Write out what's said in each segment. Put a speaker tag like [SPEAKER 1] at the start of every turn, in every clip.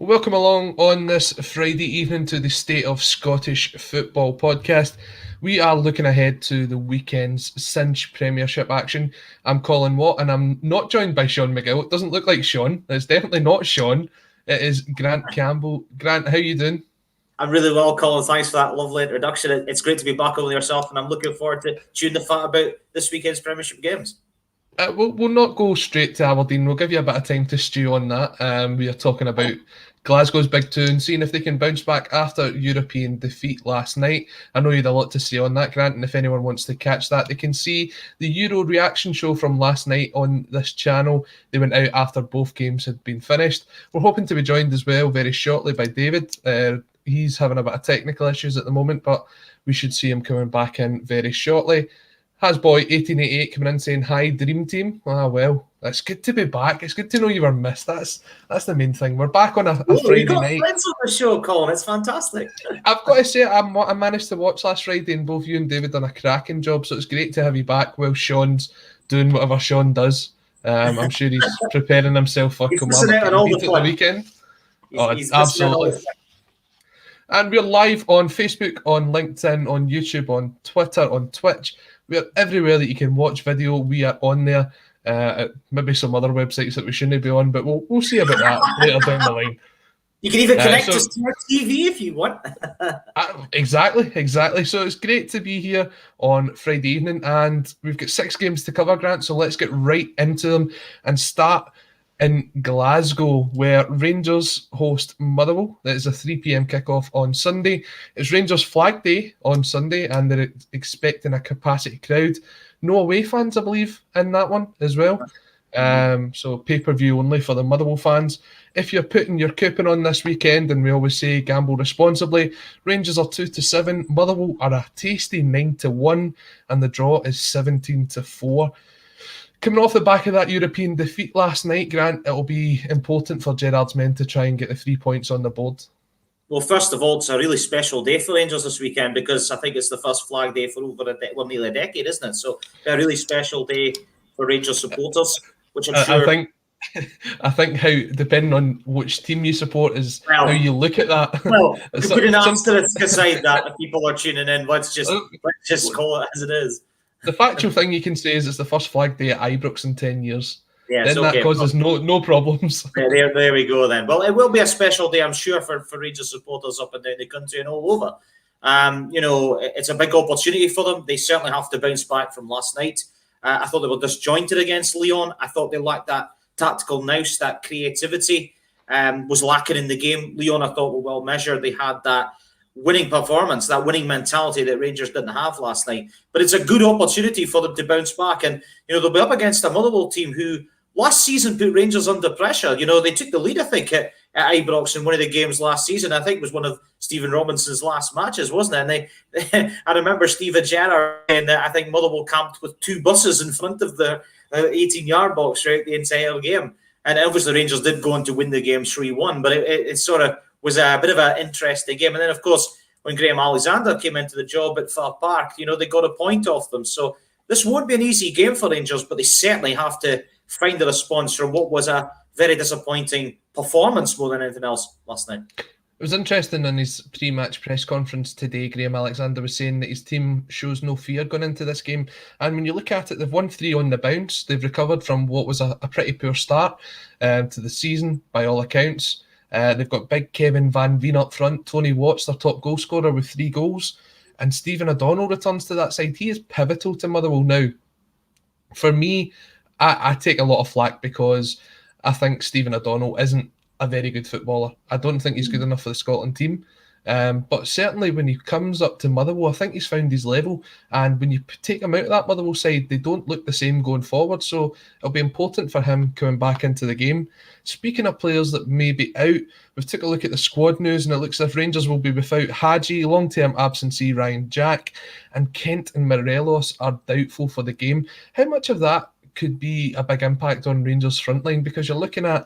[SPEAKER 1] Welcome along on this Friday evening to the State of Scottish Football podcast. We are looking ahead to the weekend's cinch Premiership action. I'm Colin Watt and I'm not joined by Sean McGill. It doesn't look like Sean. It's definitely not Sean. It is Grant Campbell. Grant, how you doing?
[SPEAKER 2] I'm really well, Colin. Thanks for that lovely introduction. It's great to be back over yourself, and I'm looking forward to chewing the fat about this weekend's Premiership games.
[SPEAKER 1] We'll not go straight to Aberdeen. We'll give you a bit of time to stew on that. We are talking about Glasgow's big two and seeing if they can bounce back after European defeat last night. I know you had a lot to say on that, Grant, and if anyone wants to catch that, they can see the Euro reaction show from last night on this channel. They went out after both games had been finished. We're hoping to be joined as well very shortly by David. He's having a bit of technical issues at the moment, but we should see him coming back in very shortly. Hasboy 1888 coming in saying, "Hi, Dream Team." Ah, well, it's good to be back. It's good to know you were missed. That's the main thing. We're back on a Friday night.
[SPEAKER 2] Friends on the show, Colin. It's fantastic.
[SPEAKER 1] I've got to say, I managed to watch last Friday, and both you and David done a cracking job. So it's great to have you back while Sean's doing whatever Sean does. I'm sure he's preparing himself for Kilmarnock at the weekend.
[SPEAKER 2] He's
[SPEAKER 1] absolutely. And we're live on Facebook, on LinkedIn, on YouTube, on Twitter, on Twitch. We're everywhere that you can watch video. We are on there. Maybe some other websites that we shouldn't be on, but we'll see about that later down the line.
[SPEAKER 2] You can even connect us to our TV if you want.
[SPEAKER 1] Exactly. So it's great to be here on Friday evening, and we've got 6 games to cover, Grant. So let's get right into them and start in Glasgow, where Rangers host Motherwell. That is a 3 p.m. kickoff on Sunday. It's Rangers Flag Day on Sunday, and they're expecting a capacity crowd. No away fans, I believe, in that one as well. So pay-per-view only for the Motherwell fans. If you're putting your coupon on this weekend, and we always say gamble responsibly, Rangers are 2-7, Motherwell are a tasty 9-1, and the draw is 17-4. Coming off the back of that European defeat last night, Grant, it'll be important for Gerrard's men to try and get the 3 points on the board.
[SPEAKER 2] Well, first of all, it's a really special day for Rangers this weekend because I think it's the first flag day for nearly a decade, isn't it? So a really special day for Rangers supporters, which I'm sure...
[SPEAKER 1] I think how, depending on which team you support, is how you look at that.
[SPEAKER 2] Well, to put an asterisk aside that if people are tuning in, let's just call it as it is.
[SPEAKER 1] The factual thing you can say is it's the first flag day at Ibrox in 10 years.
[SPEAKER 2] Yeah,
[SPEAKER 1] then that causes no problems.
[SPEAKER 2] There we go then. Well, it will be a special day, I'm sure, for Rangers supporters up and down the country and all over. It's a big opportunity for them. They certainly have to bounce back from last night. I thought they were disjointed against Lyon. I thought they lacked that tactical nous, that creativity was lacking in the game. Lyon, I thought, were well measured. They had that winning performance, that winning mentality that Rangers didn't have last night. But it's a good opportunity for them to bounce back. And, they'll be up against a Motherwell team who last season put Rangers under pressure. They took the lead, I think, at Ibrox in one of the games last season. I think it was one of Stephen Robinson's last matches, wasn't it? And I remember Stephen Gerrard saying that I think Motherwell camped with 2 buses in front of the 18-yard box throughout the entire game. And obviously Rangers did go on to win the game 3-1, but it sort of was a bit of an interesting game. And then, of course, when Graham Alexander came into the job at Fir Park, they got a point off them. So this won't be an easy game for Rangers, but they certainly have to find a response from what was a very disappointing performance more than anything else last night.
[SPEAKER 1] It was interesting in his pre-match press conference today, Graham Alexander was saying that his team shows no fear going into this game. And when you look at it, they've won 3 on the bounce. They've recovered from what was a pretty poor start to the season, by all accounts. They've got big Kevin Van Veen up front. Tony Watt's their top goal scorer with 3 goals. And Stephen O'Donnell returns to that side. He is pivotal to Motherwell now. For me, I take a lot of flack because I think Stephen O'Donnell isn't a very good footballer. I don't think he's good enough for the Scotland team. But certainly when he comes up to Motherwell, I think he's found his level. And when you take him out of that Motherwell side, they don't look the same going forward. So it'll be important for him coming back into the game. Speaking of players that may be out, we've took a look at the squad news and it looks as if Rangers will be without Hadji, long-term absentee Ryan Jack, and Kent and Morelos are doubtful for the game. How much of that could be a big impact on Rangers' frontline? Because you're looking at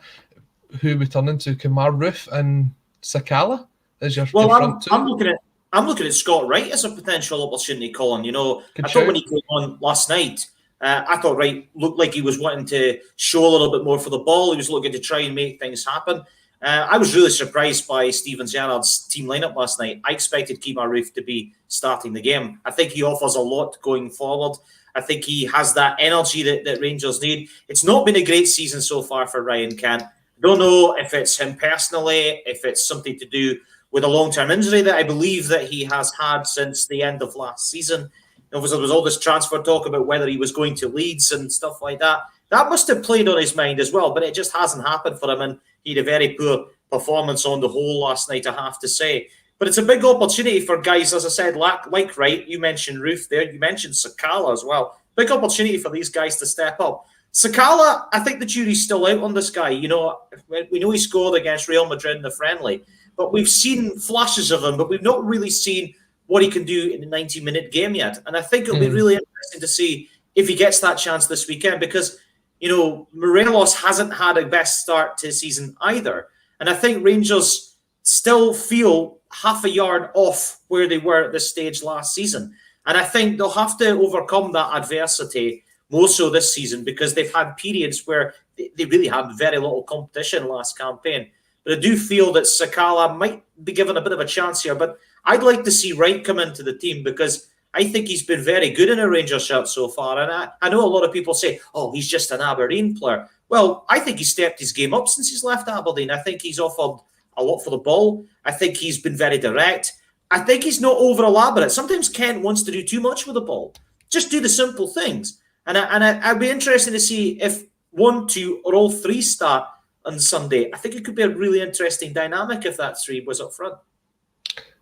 [SPEAKER 1] who we turn into, Kamar Roof and Sakala.
[SPEAKER 2] I'm looking at Scott Wright as a potential opportunity, Colin. I thought when he came on last night, I thought Wright looked like he was wanting to show a little bit more for the ball. He was looking to try and make things happen. I was really surprised by Steven Gerrard's team lineup last night. I expected Kemar Roofe to be starting the game. I think he offers a lot going forward. I think he has that energy that Rangers need. It's not been a great season so far for Ryan Kent. Don't know if it's him personally, if it's something to do with a long-term injury that I believe that he has had since the end of last season. Obviously, there was all this transfer talk about whether he was going to Leeds and stuff like that. That must have played on his mind as well, but it just hasn't happened for him, and he had a very poor performance on the whole last night, I have to say. But it's a big opportunity for guys, as I said, like Wright, you mentioned Roofe there, you mentioned Sakala as well. Big opportunity for these guys to step up. Sakala, I think the jury's still out on this guy. We know he scored against Real Madrid in the friendly, but we've seen flashes of him, but we've not really seen what he can do in a 90-minute game yet. And I think it'll be really interesting to see if he gets that chance this weekend, because Morelos hasn't had a best start to the season either. And I think Rangers still feel half a yard off where they were at this stage last season. And I think they'll have to overcome that adversity more so this season, because they've had periods where they really had very little competition last campaign. But I do feel that Sakala might be given a bit of a chance here. But I'd like to see Wright come into the team, because I think he's been very good in a Rangers shirt so far. And I know a lot of people say, oh, he's just an Aberdeen player. Well, I think he's stepped his game up since he's left Aberdeen. I think he's offered a lot for the ball. I think he's been very direct. I think he's not over-elaborate. Sometimes Kent wants to do too much with the ball. Just do the simple things. And I'd be interested to see if 1, 2, or all 3 start on Sunday. I think it could be a really interesting dynamic if that 3 was up front.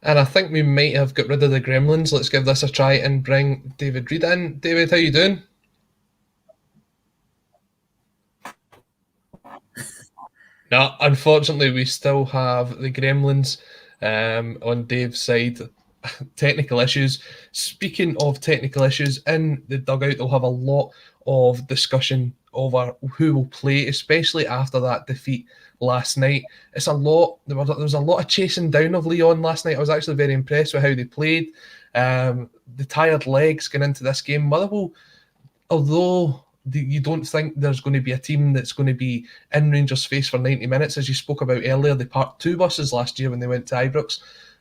[SPEAKER 1] And I think we might have got rid of the gremlins. Let's give this a try and bring David Reid in. David, how you doing? No, unfortunately, we still have the gremlins on Dave's side. Technical issues. Speaking of technical issues, in the dugout, they'll have a lot of discussion over who will play, especially after that defeat last night. It's a lot. There was a lot of chasing down of Leon last night. I was actually very impressed with how they played. The tired legs going into this game. Motherwell, although you don't think there's going to be a team that's going to be in Rangers' face for 90 minutes, as you spoke about earlier, they parked 2 buses last year when they went to Ibrox.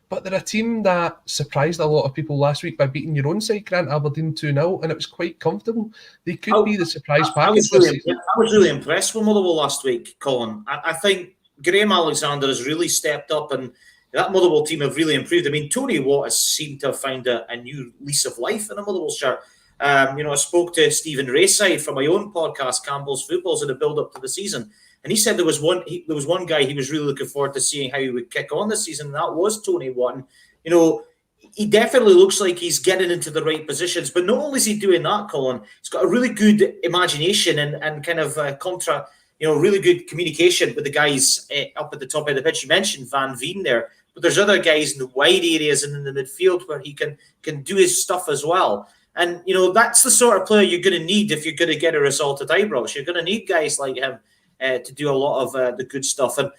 [SPEAKER 1] But they're a team that surprised a lot of people last week by beating your own side, Grant, Aberdeen 2-0, and it was quite comfortable. They could be the surprise package this season.
[SPEAKER 2] I was really impressed with Motherwell last week, Colin. I think Graham Alexander has really stepped up, and that Motherwell team have really improved. I mean, Tony Watt has seemed to have found a new lease of life in a Motherwell shirt. I spoke to Stephen Rayside from my own podcast, Campbell's Footballs, in the build-up to the season. And he said there was one guy he was really looking forward to seeing how he would kick on this season, and that was Tony Watt. He definitely looks like he's getting into the right positions. But not only is he doing that, Colin, he's got a really good imagination and kind of really good communication with the guys up at the top of the pitch. You mentioned Van Veen there, but there's other guys in the wide areas and in the midfield where he can do his stuff as well. And, that's the sort of player you're going to need if you're going to get a result at Ibrox. You're going to need guys like him to do a lot of the good stuff. And,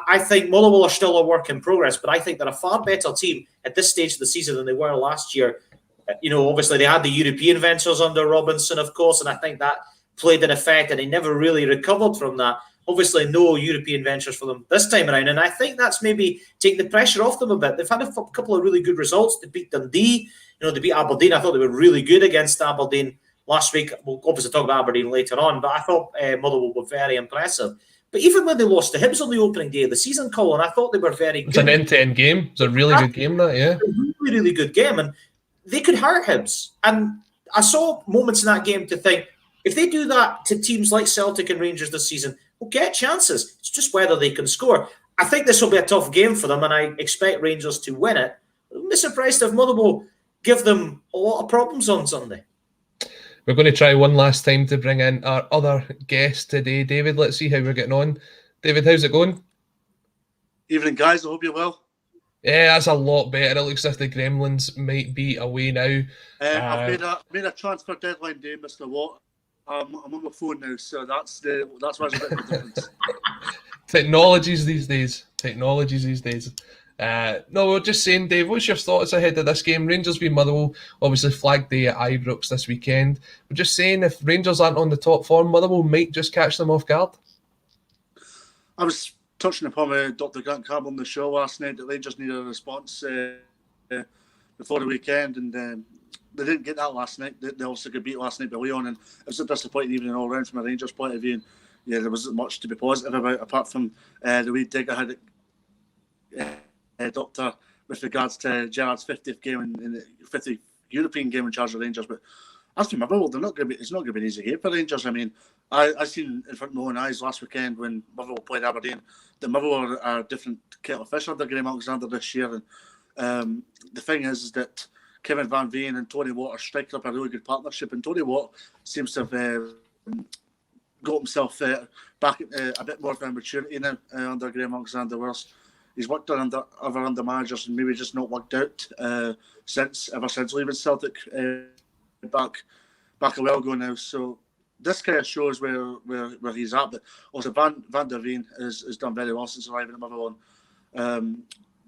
[SPEAKER 2] I think Motherwell are still a work in progress, but I think they're a far better team at this stage of the season than they were last year. Obviously they had the European ventures under Robinson, of course, and I think that played an effect, and they never really recovered from that. Obviously, no European ventures for them this time around, and I think that's maybe taking the pressure off them a bit. They've had a couple of really good results. They beat Dundee, they beat Aberdeen. I thought they were really good against Aberdeen last week. We'll obviously talk about Aberdeen later on, but I thought Motherwell were very impressive. But even when they lost to Hibs on the opening day of the season, Colin, I thought they were very good.
[SPEAKER 1] It's an end-to-end game. It's a really good game, that, yeah.
[SPEAKER 2] A really, really good game, and they could hurt Hibs. And I saw moments in that game to think, if they do that to teams like Celtic and Rangers this season, we'll get chances. It's just whether they can score. I think this will be a tough game for them, and I expect Rangers to win it. I wouldn't be surprised if Motherwell give them a lot of problems on Sunday.
[SPEAKER 1] We're going to try one last time to bring in our other guest today, David. Let's see how we're getting on. David, how's it going?
[SPEAKER 3] Evening, guys. I hope you're well.
[SPEAKER 1] Yeah, that's a lot better. It looks as if the Gremlins might be away now.
[SPEAKER 3] I've made a transfer deadline day, Mr. Watt. I'm on my phone now, so that's why there's a bit of a difference.
[SPEAKER 1] Technologies these days. No, we're just saying, Dave, what's your thoughts ahead of this game? Rangers v Motherwell, obviously Flag Day at Ibrox this weekend. We're just saying, if Rangers aren't on the top form, Motherwell might just catch them off guard.
[SPEAKER 3] I was touching upon Dr. Grant Campbell on the show last night, that Rangers needed a response before the weekend, and they didn't get that last night. They also got beat last night by Leon, and it was a disappointing evening all round from a Rangers point of view. And yeah, there wasn't much to be positive about, apart from the wee dig I had Doctor with regards to Gerrard's 50th game in the 50th European game in charge of Rangers. But as for Motherwell, it's not going to be an easy game for Rangers. I mean, I seen in front of my own eyes last weekend when Motherwell played Aberdeen that Motherwell are a different kettle of fish under Graham Alexander this year. And the thing is that Kevin Van Veen and Tony Watt are striking up a really good partnership, and Tony Watt seems to have got himself back a bit more of a maturity now under Graham Alexander, whereas he's worked under other managers and maybe just not worked out ever since leaving Celtic back a while ago now. So this kind of shows where he's at. But also Van der Veen has done very well since arriving at Motherwell.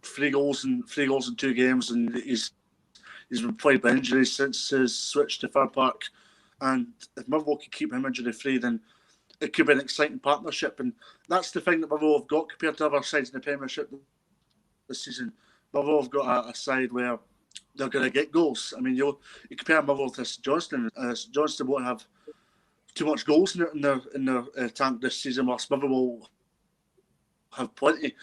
[SPEAKER 3] 3 goals in 2 games, and he's been plagued by injuries since his switch to Fir Park. And if Motherwell can keep him injury free, then it could be an exciting partnership. And that's the thing that Motherwell have got compared to other sides in the Premiership this season. Motherwell have got a side where they're going to get goals. I mean, you compare Motherwell to St Johnstone. Johnstone won't have too much goals in their tank this season, whilst Motherwell have plenty.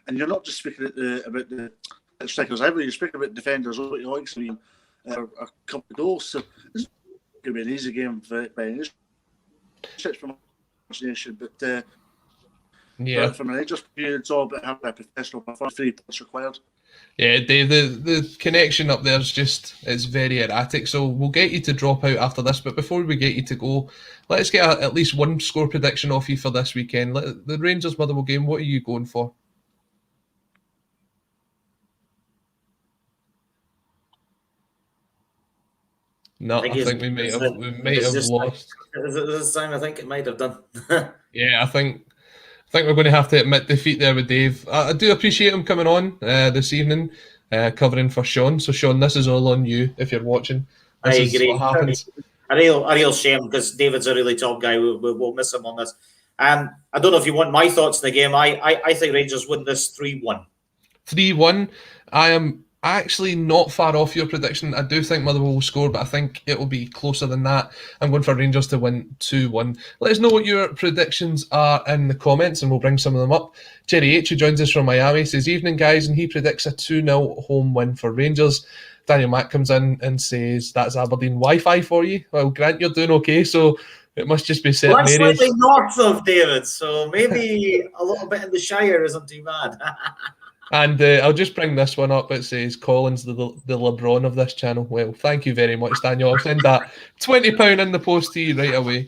[SPEAKER 3] And you're not just speaking about the strikers either. You're speaking about defenders, like a couple of goals. So it's going to be an easy game by any stretch from imagination. But from an Rangers view, it's all about having a professional performance. 3 points required.
[SPEAKER 1] Yeah, Dave, the connection up there is it's very erratic. So we'll get you to drop out after this. But before we get you to go, let's get at least one score prediction off you for this weekend. The Rangers Motherwell game, what are you going for? No, I think we might have lost.
[SPEAKER 2] This time, I think it might have done.
[SPEAKER 1] Yeah, I think we're going to have to admit defeat there with Dave. I do appreciate him coming on this evening, covering for Sean. So, Sean, this is all on you if you're watching.
[SPEAKER 2] I agree. What happens. A real shame, because David's a really top guy. We'll miss him on this. I don't know if you want my thoughts on the game. I think Rangers win this 3-1. 3-1.
[SPEAKER 1] I am actually not far off your prediction. I do think Motherwell will score, but I think it will be closer than that. I'm going for Rangers to win 2-1. Let us know what your predictions are in the comments, and we'll bring some of them up. Jerry H, who joins us from Miami, says, "Evening, guys," and he predicts a 2-0 home win for Rangers. Daniel Mack comes in and says, "That's Aberdeen Wi-Fi for you." Well, Grant, you're doing okay, so it must just be certain areas.
[SPEAKER 2] That's slightly north of David, so maybe a little bit in the Shire isn't too bad.
[SPEAKER 1] And I'll just bring this one up. It says, "Colin's the LeBron of this channel." Well, thank you very much, Daniel. I'll send that £20 in the post to you right away.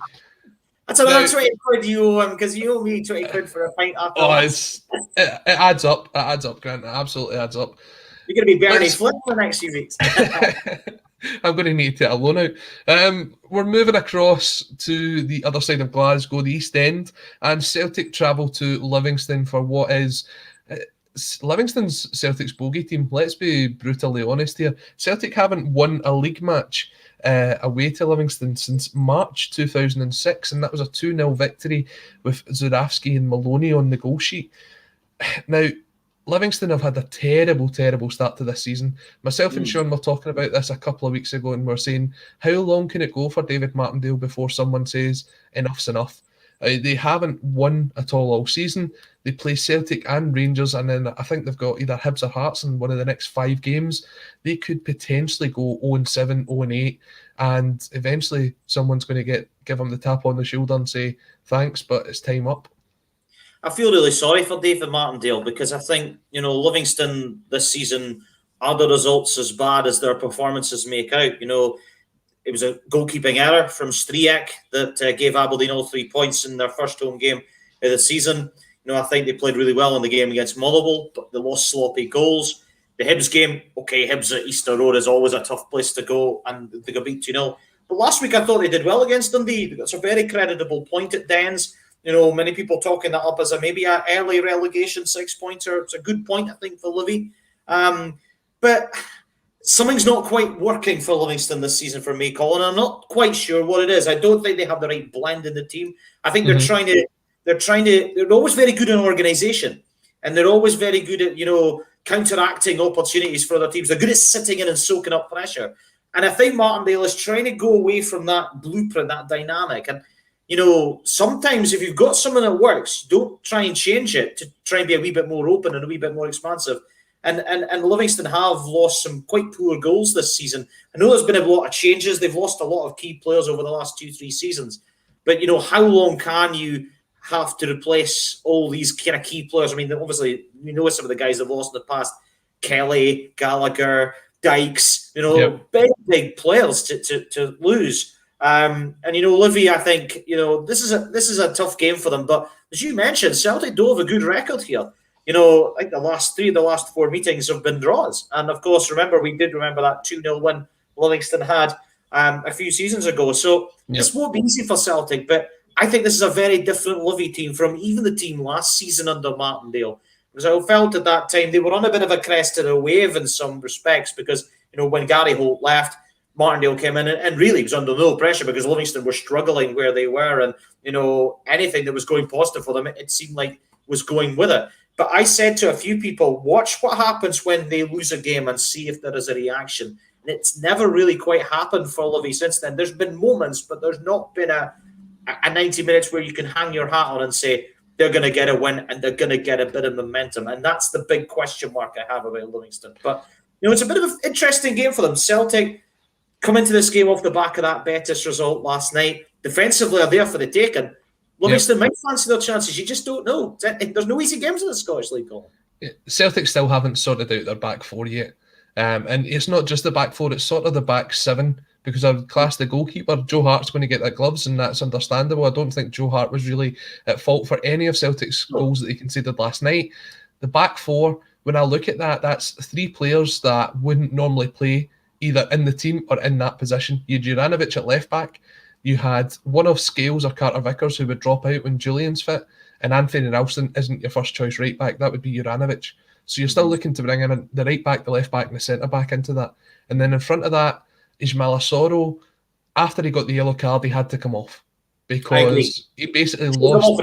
[SPEAKER 2] That's another 20 quid you owe him, because you owe me 20 quid for a pint after.
[SPEAKER 1] Oh, it adds up. It adds up, Grant. It absolutely adds up.
[SPEAKER 2] You're going to be Bernie Flynn for the next few weeks.
[SPEAKER 1] I'm going to need to take a loan out. We're moving across to the other side of Glasgow, the East End, and Celtic travel to Livingston for what is Livingston's Celtic's bogey team. Let's be brutally honest here. Celtic haven't won a league match away to Livingston since March 2006, and that was a 2-0 victory with Zurawski and Maloney on the goal sheet. Now, Livingston have had a terrible, terrible start to this season. Myself and Sean were talking about this a couple of weeks ago, and we're saying, how long can it go for David Martindale before someone says enough's enough? They haven't won at all season. They play Celtic and Rangers, and then I think they've got either Hibs or Hearts in one of the next 5 games. They could potentially go 0-7, 0-8, and eventually someone's going to give them the tap on the shoulder and say, thanks, but it's time up.
[SPEAKER 2] I feel really sorry for David Martindale, because I think, Livingston this season, are the results as bad as their performances make out? It was a goalkeeping error from Striek that gave Aberdeen all 3 points in their first home game of the season. I think they played really well in the game against Motherwell, but they lost sloppy goals. The Hibs game, okay, Hibs at Easter Road is always a tough place to go, and they got beat 2-0. But last week I thought they did well against Dundee. That's a very creditable point at Dens. Many people talking that up as maybe an early relegation 6-pointer. It's a good point, I think, for Livy. But something's not quite working for Livingston this season for me, Colin. I'm not quite sure what it is. I don't think they have the right blend in the team. I think they're trying to they're always very good in organisation, and they're always very good at, counteracting opportunities for other teams. They're good at sitting in and soaking up pressure. And I think Martindale is trying to go away from that blueprint, that dynamic. And, sometimes if you've got something that works, don't try and change it to try and be a wee bit more open and a wee bit more expansive. And Livingston have lost some quite poor goals this season. I know there's been a lot of changes. They've lost a lot of key players over the last 2-3 seasons. But, how long can you have to replace all these kind of key players? I mean, obviously, some of the guys they've lost in the past. Kelly, Gallagher, Dykes, big players to lose. Livy, I think, this is a tough game for them. But as you mentioned, Celtic do have a good record here. I think the last 4 meetings have been draws. And of course, we did remember that 2-0 win Livingston had a few seasons ago. So This won't be easy for Celtic, but I think this is a very different Livy team from even the team last season under Martindale. Because I felt at that time they were on a bit of a crest of a wave in some respects because, when Gary Holt left, Martindale came in and really was under no pressure because Livingston were struggling where they were. And, anything that was going positive for them, it seemed like was going with it. But I said to a few people, watch what happens when they lose a game and see if there is a reaction. And it's never really quite happened for Livy since then. There's been moments, but there's not been a 90 minutes where you can hang your hat on and say they're going to get a win and they're going to get a bit of momentum. And that's the big question mark I have about Livingston. But, it's a bit of an interesting game for them. Celtic come into this game off the back of that Betis result last night. Defensively are there for the taking. Livingston might fancy their chances. You just don't know. There's no easy games in the Scottish League, Colin.
[SPEAKER 1] Celtic still haven't sorted out their back four yet. And it's not just the back four, it's sort of the back seven, because I would class the goalkeeper. Joe Hart's going to get the gloves, and that's understandable. I don't think Joe Hart was really at fault for any of Celtic's goals that he conceded last night. The back four, when I look at that, that's 3 players that wouldn't normally play either in the team or in that position. You had Juranovic at left back. You had one of Scales or Carter Vickers who would drop out when Julian's fit, and Anthony Ralston isn't your first choice right back. That would be Juranovic. So you're still looking to bring in the right back, the left back, and the centre back into that. And then in front of that is Malasoro. After he got the yellow card, he had to come off because he basically lost.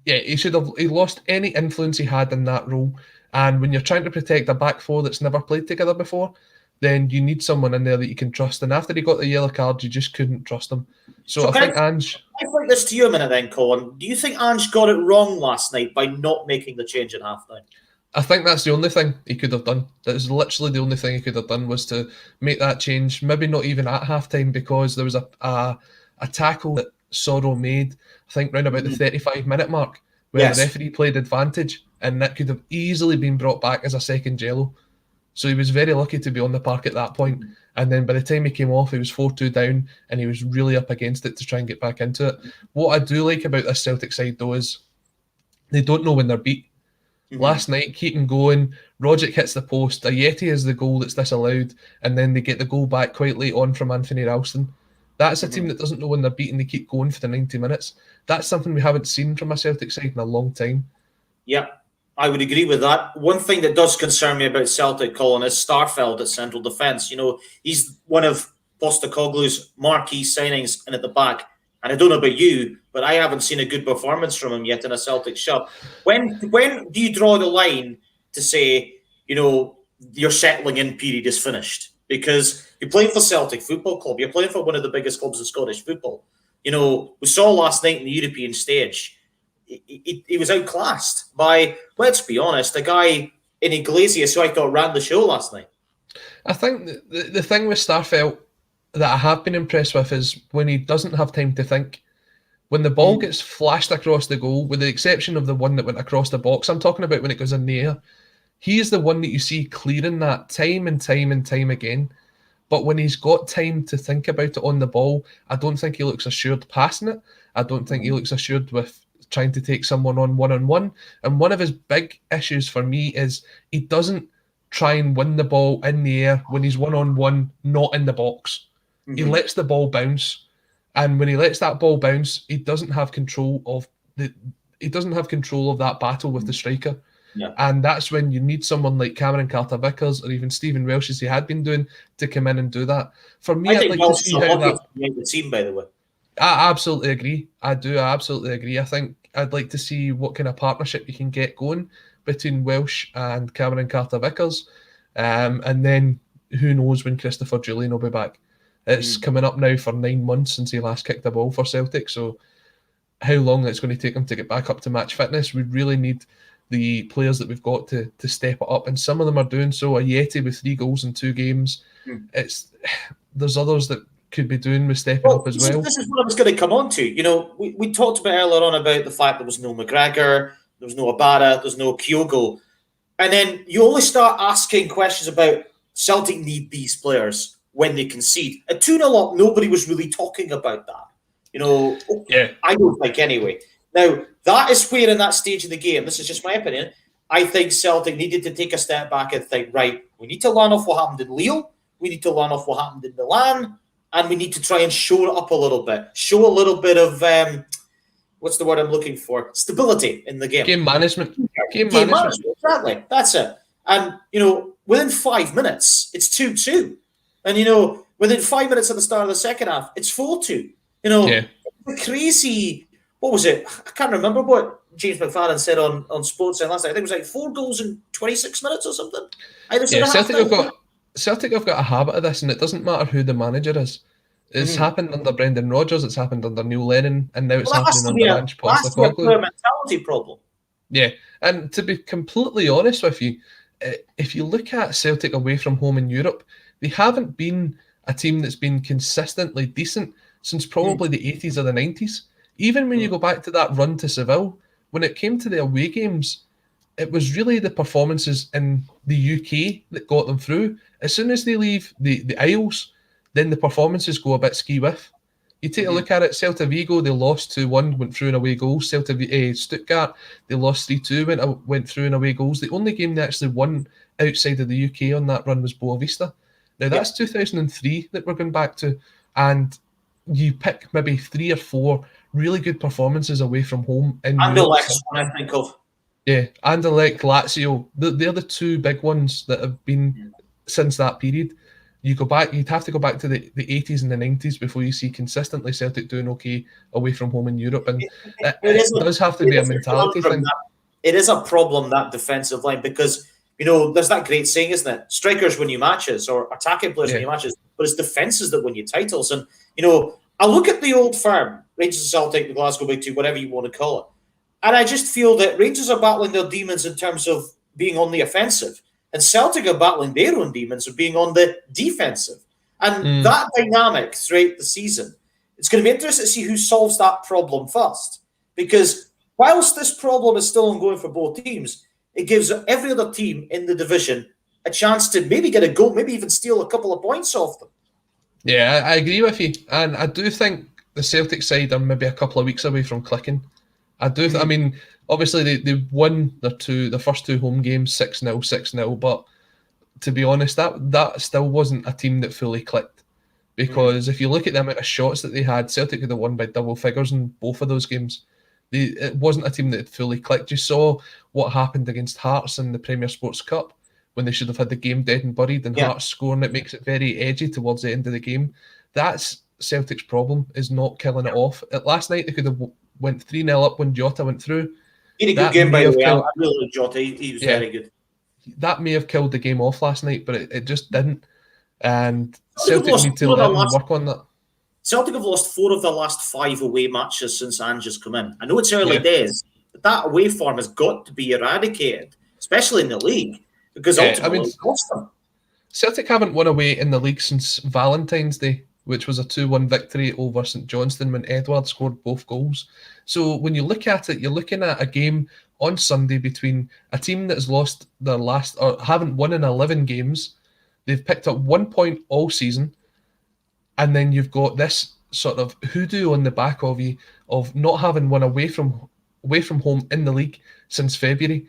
[SPEAKER 1] He lost any influence he had in that role. And when you're trying to protect a back four that's never played together before, then you need someone in there that you can trust. And after he got the yellow card, you just couldn't trust him. So I think Ange...
[SPEAKER 2] I think this to you a minute then, Colin. Do you think Ange got it wrong last night by not making the change at half-time?
[SPEAKER 1] I think that's the only thing he could have done. That is literally the only thing he could have done, was to make that change. Maybe not even at half-time, because there was a tackle that Sorrow made, I think, round about the 35-minute mark, where the referee played advantage, and that could have easily been brought back as a second yellow. So he was very lucky to be on the park at that point. And then by the time he came off, he was 4-2 down, and he was really up against it to try and get back into it. What I do like about this Celtic side, though, is they don't know when they're beat. Last night, keeping going, Rogic hits the post, Ayeti is the goal that's disallowed, and then they get the goal back quite late on from Anthony Ralston. That's a team that doesn't know when they're beaten. They keep going for the 90 minutes. That's something we haven't seen from a Celtic side in a long time.
[SPEAKER 2] Yeah, I would agree with that. One thing that does concern me about Celtic, Colin, is Starfelt at central defence. He's one of Postecoglou's marquee signings in at the back. And I don't know about you, but I haven't seen a good performance from him yet in a Celtic shirt. When do you draw the line to say, your settling in period is finished? Because you're playing for Celtic Football Club. You're playing for one of the biggest clubs in Scottish football. We saw last night in the European stage, he was outclassed by, let's be honest, a guy in Iglesias who I thought ran the show last night.
[SPEAKER 1] I think the thing with Starfelt that I have been impressed with is when he doesn't have time to think. When the ball gets flashed across the goal, with the exception of the one that went across the box, I'm talking about when it goes in the air, he is the one that you see clearing that time and time and time again. But when he's got time to think about it on the ball, I don't think he looks assured passing it. I don't think he looks assured with trying to take someone on one-on-one. And one of his big issues for me is he doesn't try and win the ball in the air when he's one-on-one, not in the box. He lets the ball bounce, and when he lets that ball bounce, he doesn't have control of that battle with the striker. Yeah. And that's when you need someone like Cameron Carter-Vickers or even Stephen Welsh, as he had been doing, to come in and do that. For me, I'd like to see how that...
[SPEAKER 2] the team, by the way.
[SPEAKER 1] I absolutely agree. I absolutely agree. I think I'd like to see what kind of partnership you can get going between Welsh and Cameron Carter-Vickers. And then who knows when Christopher Julian will be back. It's coming up now for 9 months since he last kicked a ball for Celtic. So how long it's going to take him to get back up to match fitness, we really need the players that we've got to step it up. And some of them are doing so. Ajeti with 3 goals in 2 games. There's others that could be doing with stepping up as well.
[SPEAKER 2] This is what I was going to come on to. You know, we talked about earlier on about the fact there was no McGregor, there was no Abada, there's no Kyogo. And then you only start asking questions about Celtic need these players when they concede. At 2-0 up, nobody was really talking about that. You know, I don't think anyway. Now, that is where in that stage of the game, this is just my opinion, I think Celtic needed to take a step back and think, right, we need to learn off what happened in Lille, we need to learn off what happened in Milan, and we need to try and show it up a little bit. Show a little bit of, what's the word I'm looking for? Stability in the game.
[SPEAKER 1] Game management. Game management.
[SPEAKER 2] Exactly. That's it. And, you know, within 5 minutes, it's 2-2. And, you know, within 5 minutes at the start of the second half, it's 4-2. You know, the crazy, what was it? I can't remember what James McFadden said on Sportsnet last night. I think it was like 4 goals in 26 minutes or something.
[SPEAKER 1] Celtic have got a habit of this, and it doesn't matter who the manager is. It's happened under Brendan Rodgers, it's happened under Neil Lennon, and now it's happening under Ange Postecoglou.
[SPEAKER 2] That's a clear mentality problem.
[SPEAKER 1] Yeah, and to be completely honest with you, if you look at Celtic away from home in Europe, they haven't been a team that's been consistently decent since probably the 80s or the 90s. Even when you go back to that run to Seville, when it came to the away games, it was really the performances in the UK that got them through. As soon as they leave the Isles, then the performances go a bit ski-whiff. You take a look at it, Celta Vigo, they lost 2-1, went through in away goals. Stuttgart, they lost 3-2, went through in away goals. The only game they actually won outside of the UK on that run was Boavista. Now, that's 2003 that we're going back to, and you pick maybe 3 or 4 really good performances away from home.
[SPEAKER 2] Anderlecht, I think of.
[SPEAKER 1] Yeah, Anderlecht, Lazio, they're the 2 big ones that have been since that period. You go back, you'd have to go back to the 80s and the 90s before you see consistently Celtic doing okay away from home in Europe. And it does have to be a mentality thing.
[SPEAKER 2] It is a problem, that defensive line, because, you know, there's that great saying, isn't it? Strikers win you matches, or attacking players win you matches, but it's defences that win you titles. And, you know, I look at the old firm, Rangers and Celtic, the Glasgow Big Two, whatever you want to call it, and I just feel that Rangers are battling their demons in terms of being on the offensive, and Celtic are battling their own demons of being on the defensive. And that dynamic throughout the season, it's going to be interesting to see who solves that problem first. Because whilst this problem is still ongoing for both teams, it gives every other team in the division a chance to maybe get a goal, maybe even steal a couple of points off them.
[SPEAKER 1] Yeah, I agree with you. And I do think the Celtic side are maybe a couple of weeks away from clicking. I mean, obviously they won their first 2 home games 6-0, 6-0, but to be honest, that still wasn't a team that fully clicked. Because if you look at the amount of shots that they had, Celtic could have won by double figures in both of those games. It wasn't a team that had fully clicked. You saw what happened against Hearts in the Premier Sports Cup when they should have had the game dead and buried, and Hearts scoring, it makes it very edgy towards the end of the game. That's Celtic's problem, is not killing it off. Last night they could have went 3-0 up when Jota went through.
[SPEAKER 2] He had a good game, by the way. I really like Jota. He was very good.
[SPEAKER 1] That may have killed the game off last night, but it just didn't. And Celtic need to learn and work on that.
[SPEAKER 2] Celtic have lost 4 of the last 5 away matches since Ange has come in. I know it's early days, but that away form has got to be eradicated, especially in the league, because ultimately it costs them.
[SPEAKER 1] Celtic haven't won away in the league since Valentine's Day, which was a 2-1 victory over St Johnstone when Edward scored both goals. So when you look at it, you're looking at a game on Sunday between a team that has lost their last, or haven't won in 11 games. They've picked up 1 point all season. And then you've got this sort of hoodoo on the back of you of not having won away from home in the league since February.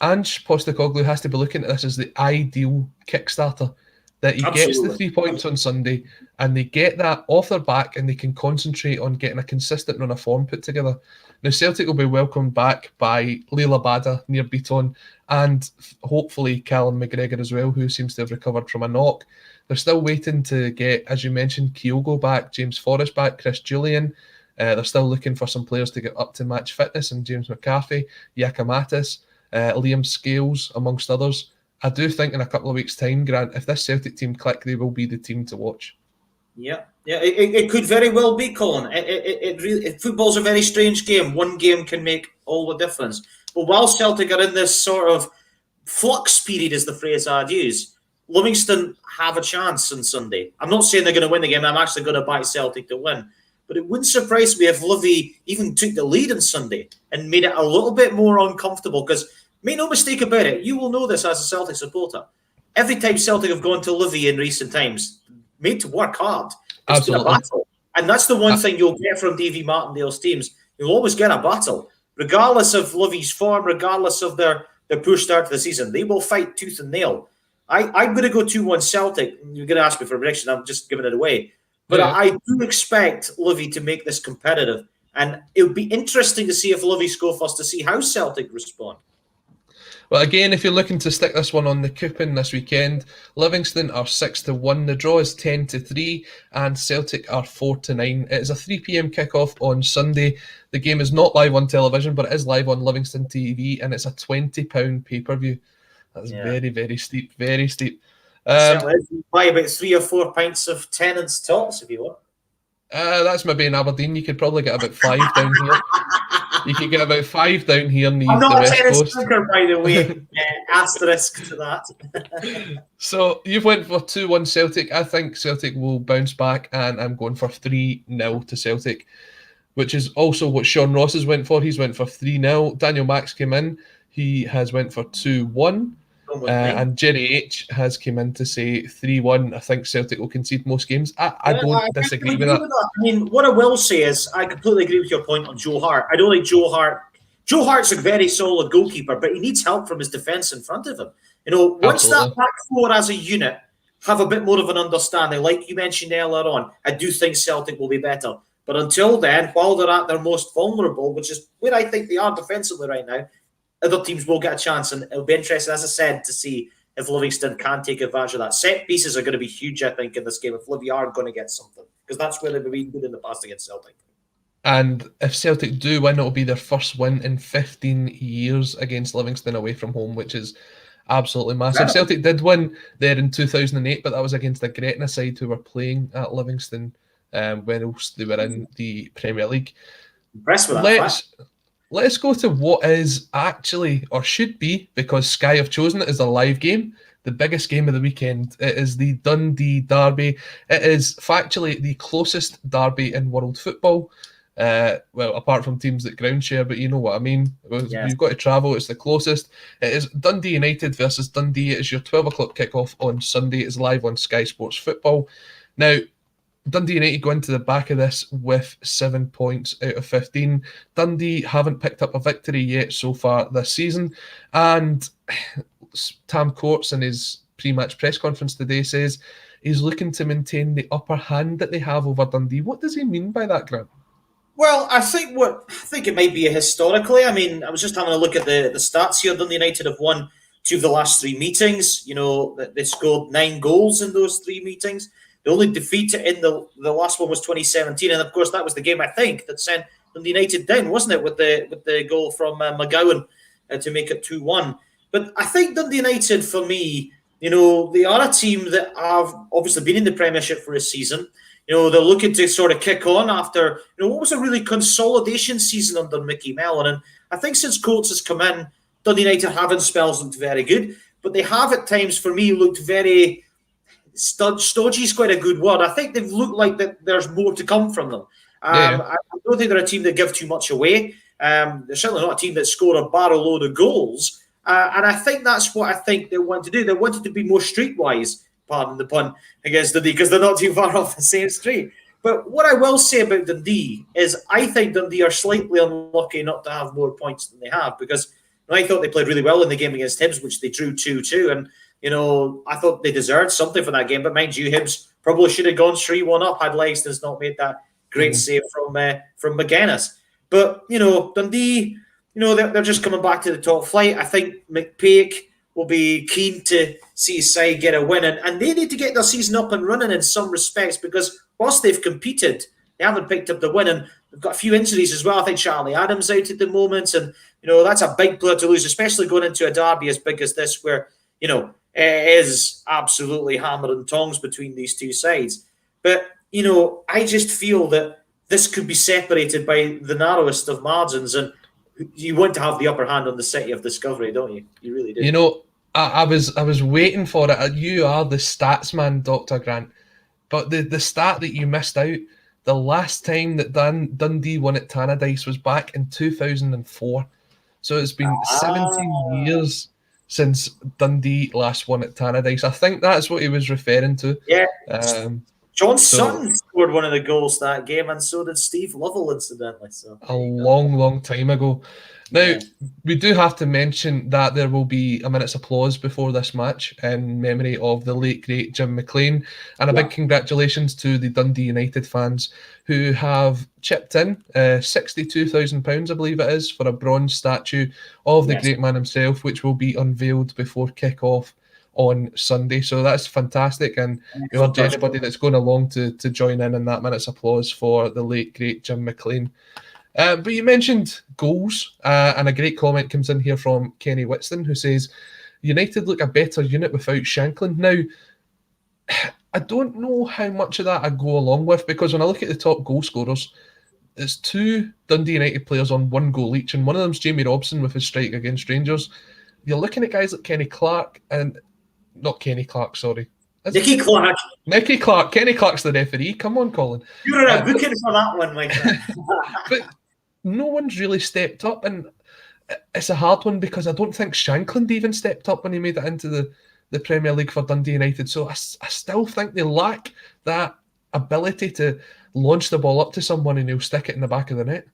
[SPEAKER 1] Ange Postecoglou has to be looking at this as the ideal Kickstarter that he gets the
[SPEAKER 2] Absolutely.
[SPEAKER 1] 3 points on Sunday and they get that off their back and they can concentrate on getting a consistent run of form put together. Now, Celtic will be welcomed back by Leila Bada near Beaton and hopefully Callum McGregor as well, who seems to have recovered from a knock. They're still waiting to get, as you mentioned, Kyogo back, James Forrest back, Chris Julian. They're still looking for some players to get up to match fitness, and James McCarthy, Yakamatis, Liam Scales, amongst others. I do think in a couple of weeks' time, Grant, if this Celtic team click, they will be the team to watch.
[SPEAKER 2] Yeah, it could very well be, Colin. Football's a very strange game. One game can make all the difference. But while Celtic are in this sort of flux period, is the phrase I'd use, Livingston have a chance on Sunday. I'm not saying they're going to win the game. I'm actually going to back Celtic to win. But it wouldn't surprise me if Livy even took the lead on Sunday and made it a little bit more uncomfortable. Because make no mistake about it, you will know this as a Celtic supporter. Every time Celtic have gone to Livy in recent times, made to work hard. It's been a battle. And that's the one thing you'll get from Davy Martindale's teams. You'll always get a battle. Regardless of Livy's form, regardless of their poor start to the season, they will fight tooth and nail. I'm going to go 2-1 Celtic. You're going to ask me for a prediction. I'm just giving it away. But yeah. I do expect Livy to make this competitive. And it would be interesting to see if Livy score first, to see how Celtic respond.
[SPEAKER 1] Well, again, if you're looking to stick this one on the coupon this weekend, Livingston are 6-1. The draw is 10-3, and Celtic are 4-9. It is a 3 p.m. kickoff on Sunday. The game is not live on television, but it is live on Livingston TV, and it's a £20 pay-per-view. That's very, very steep. Very steep.
[SPEAKER 2] You buy about 3 or 4 pints of Tennent's tops if you want.
[SPEAKER 1] That's maybe in Aberdeen. You could probably get about 5 down here. You could get about 5 down here in the West Coast.
[SPEAKER 2] Drinker, by the way. Asterisk to that.
[SPEAKER 1] So you've went for 2-1 Celtic. I think Celtic will bounce back, and I'm going for 3-0 to Celtic, which is also what Sean Ross has went for. He's went for 3-0. Daniel Max came in. He has went for 2-1. And Jerry H has come in to say 3-1. I think Celtic will concede most games. I don't disagree with that.
[SPEAKER 2] I mean, what I will say is I completely agree with your point on Joe Hart. I don't think Joe Hart. Joe Hart's a very solid goalkeeper, but he needs help from his defence in front of him. You know, once that back four as a unit have a bit more of an understanding, like you mentioned earlier on, I do think Celtic will be better. But until then, while they're at their most vulnerable, which is where I think they are defensively right now, other teams will get a chance, and it'll be interesting, as I said, to see if Livingston can take advantage of that. Set pieces are going to be huge, I think, in this game if Livy are going to get something, because that's where they've been good in the past against Celtic.
[SPEAKER 1] And if Celtic do win, it'll be their first win in 15 years against Livingston away from home, which is absolutely massive. Yeah. Celtic did win there in 2008, but that was against the Gretna side who were playing at Livingston when they were in the Premier League.
[SPEAKER 2] Impressed with that.
[SPEAKER 1] Let's go to what is actually, or should be, because Sky have chosen it as a live game, the biggest game of the weekend. It is the Dundee derby. It is factually the closest derby in world football. Well, apart from teams that ground share, but you know what I mean. You've got to travel. It's the closest. It is Dundee United versus Dundee. It is your 12 o'clock kickoff on Sunday. It's live on Sky Sports Football. Now, Dundee United go into the back of this with 7 points out of 15. Dundee haven't picked up a victory yet so far this season. And Tam Courts in his pre-match press conference today says he's looking to maintain the upper hand that they have over Dundee. What does he mean by that, Grant?
[SPEAKER 2] Well, I think it might be historically. I mean, I was just having a look at the stats here. Dundee United have won 2 of the last 3 meetings. You know, they scored 9 goals in those 3 meetings. The only defeat in the last one was 2017, and of course that was the game I think that sent Dundee United down, wasn't it, with the goal from McGowan to make it 2-1. But I think Dundee United, for me, you know, they are a team that have obviously been in the Premiership for a season. You know, they're looking to sort of kick on after, you know, what was a really consolidation season under Mickey Mellon. And I think since Coates has come in, Dundee United haven't spells looked very good, but they have at times, for me, looked very stodgy is quite a good word. I think they've looked like that there's more to come from them. I don't think they're a team that give too much away. They're certainly not a team that score a barrel load of goals. And I think that's what I think they want to do. They wanted to be more streetwise, pardon the pun, against Dundee, because they're not too far off the same street. But what I will say about Dundee is I think Dundee are slightly unlucky not to have more points than they have, because I thought they played really well in the game against Hibs, which they drew 2-2. And I thought they deserved something for that game. But mind you, Hibs probably should have gone 3-1 up had Langston's not made that great save from McGuinness. But, Dundee, they're just coming back to the top flight. I think McPake will be keen to see his side get a win. And they need to get their season up and running in some respects, because whilst they've competed, they haven't picked up the win. And they've got a few injuries as well. I think Charlie Adams out at the moment. And, that's a big player to lose, especially going into a derby as big as this, where, it is absolutely hammer and tongs between these two sides. But, I just feel that this could be separated by the narrowest of margins. And you want to have the upper hand on the city of discovery, don't you? You really do.
[SPEAKER 1] I was waiting for it. You are the stats man, Dr. Grant. But the stat that you missed out, the last time that Dundee won at Tannadice was back in 2004. So it's been 17 years since Dundee last won at Tannadice. I think that's what he was referring to.
[SPEAKER 2] Yeah. John Sutton scored one of the goals that game, and so did Steve Lovell, incidentally. So
[SPEAKER 1] a long time ago. Now, we do have to mention that there will be a minute's applause before this match in memory of the late, great Jim McLean. And a big congratulations to the Dundee United fans who have chipped in £62,000, I believe it is, for a bronze statue of the great man himself, which will be unveiled before kick-off on Sunday. So that's fantastic. And we urge anybody that's going along to join in that minute's applause for the late, great Jim McLean. But you mentioned goals, and a great comment comes in here from Kenny Whitston, who says, United look a better unit without Shanklin. Now, I don't know how much of that I go along with, because when I look at the top goal scorers, it's 2 Dundee United players on 1 goal each, and one of them's Jamie Robson with his strike against Rangers. You're looking at guys like Kenny Clark, and not Kenny Clark, sorry.
[SPEAKER 2] Nicky Clark.
[SPEAKER 1] Nicky Clark. Kenny Clark's the referee. Come on, Colin.
[SPEAKER 2] You're a booking for that one, my friend.
[SPEAKER 1] But no one's really stepped up, and it's a hard one because I don't think Shankland even stepped up when he made it into the Premier League for Dundee United. So I still think they lack that ability to launch the ball up to someone and he'll stick it in the back of the net.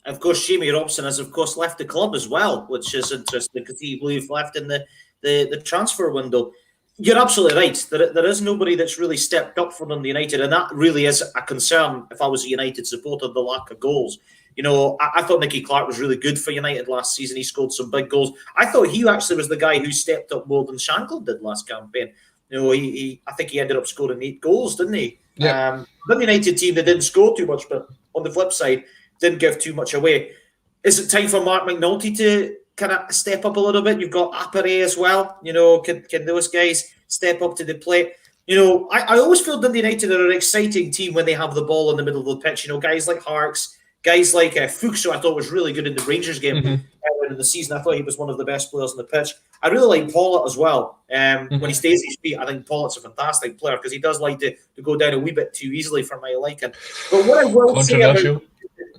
[SPEAKER 2] Of course, Jamie Robson has, of course, left the club as well, which is interesting because he, believe, left in the transfer window. You're absolutely right. There is nobody that's really stepped up for Dundee United, and that really is a concern if I was a United supporter, the lack of goals. I thought Nicky Clark was really good for United last season. He scored some big goals. I thought he actually was the guy who stepped up more than Shankland did last campaign. I think he ended up scoring 8 goals, didn't he?
[SPEAKER 1] Yeah.
[SPEAKER 2] Dundee United team that didn't score too much, but on the flip side, didn't give too much away. Is it time for Mark McNulty to kind of step up a little bit? You've got Apare as well. Can those guys step up to the plate? I always feel Dundee United are an exciting team when they have the ball in the middle of the pitch. Guys like Harks, guys like Fuchs, who I thought was really good in the Rangers game earlier in the season. I thought he was one of the best players on the pitch. I really like Pollitt as well. When he stays at his feet, I think Pollitt's a fantastic player because he does like to go down a wee bit too easily for my liking. But what I will say about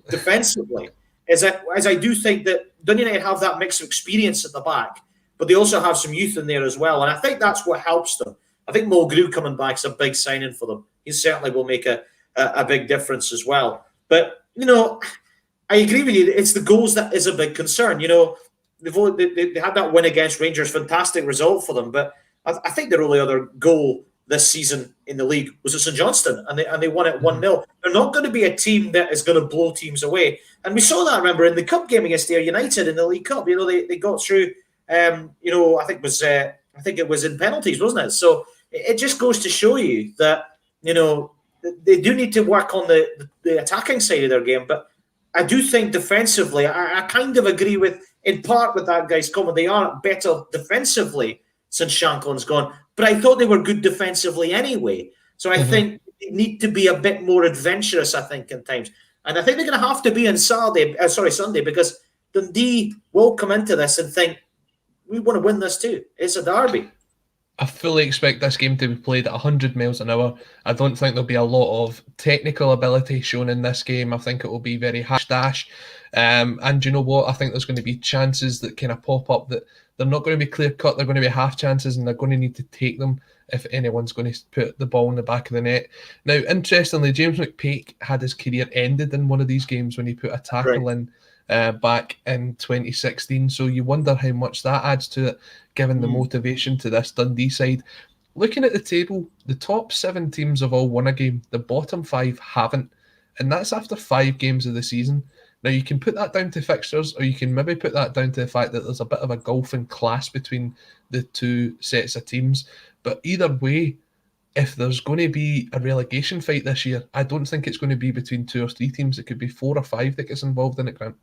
[SPEAKER 2] defensively is that, as I do think that Dundee United have that mix of experience at the back, but they also have some youth in there as well. And I think that's what helps them. I think Mulgrew coming back is a big signing for them. He certainly will make a big difference as well. But, I agree with you. It's the goals that is a big concern. They had that win against Rangers, fantastic result for them. But I think their only other goal this season in the league was at St Johnstone, and they won it 1-0. They're not going to be a team that is going to blow teams away. And we saw that, remember, in the cup game against Ayr United in the League Cup. They got through, I think it was in penalties, wasn't it? So it just goes to show you that, they do need to work on the attacking side of their game. But I do think defensively, I kind of agree in part with that guy's comment. They are better defensively since Shanklin's gone, but I thought they were good defensively anyway. So I think they need to be a bit more adventurous, I think, in times. And I think they're going to have to be on Sunday, because Dundee will come into this and think, we want to win this too. It's a derby.
[SPEAKER 1] I fully expect this game to be played at 100 miles an hour. I don't think there'll be a lot of technical ability shown in this game. I think it will be very hash-dash. And you know what? I think there's going to be chances that kind of pop up that they're not going to be clear-cut. They're going to be half chances, and they're going to need to take them if anyone's going to put the ball in the back of the net. Now, interestingly, James McPake had his career ended in one of these games when he put a tackle in back in 2016. So you wonder how much that adds to it, given the motivation to this Dundee side. Looking at the table, the top 7 teams have all won a game. The bottom 5 haven't. And that's after 5 games of the season. Now, you can put that down to fixtures, or you can maybe put that down to the fact that there's a bit of a golfing class between the two sets of teams. But either way, if there's going to be a relegation fight this year, I don't think it's going to be between 2 or 3 teams. It could be 4 or 5 that gets involved in it, Grant.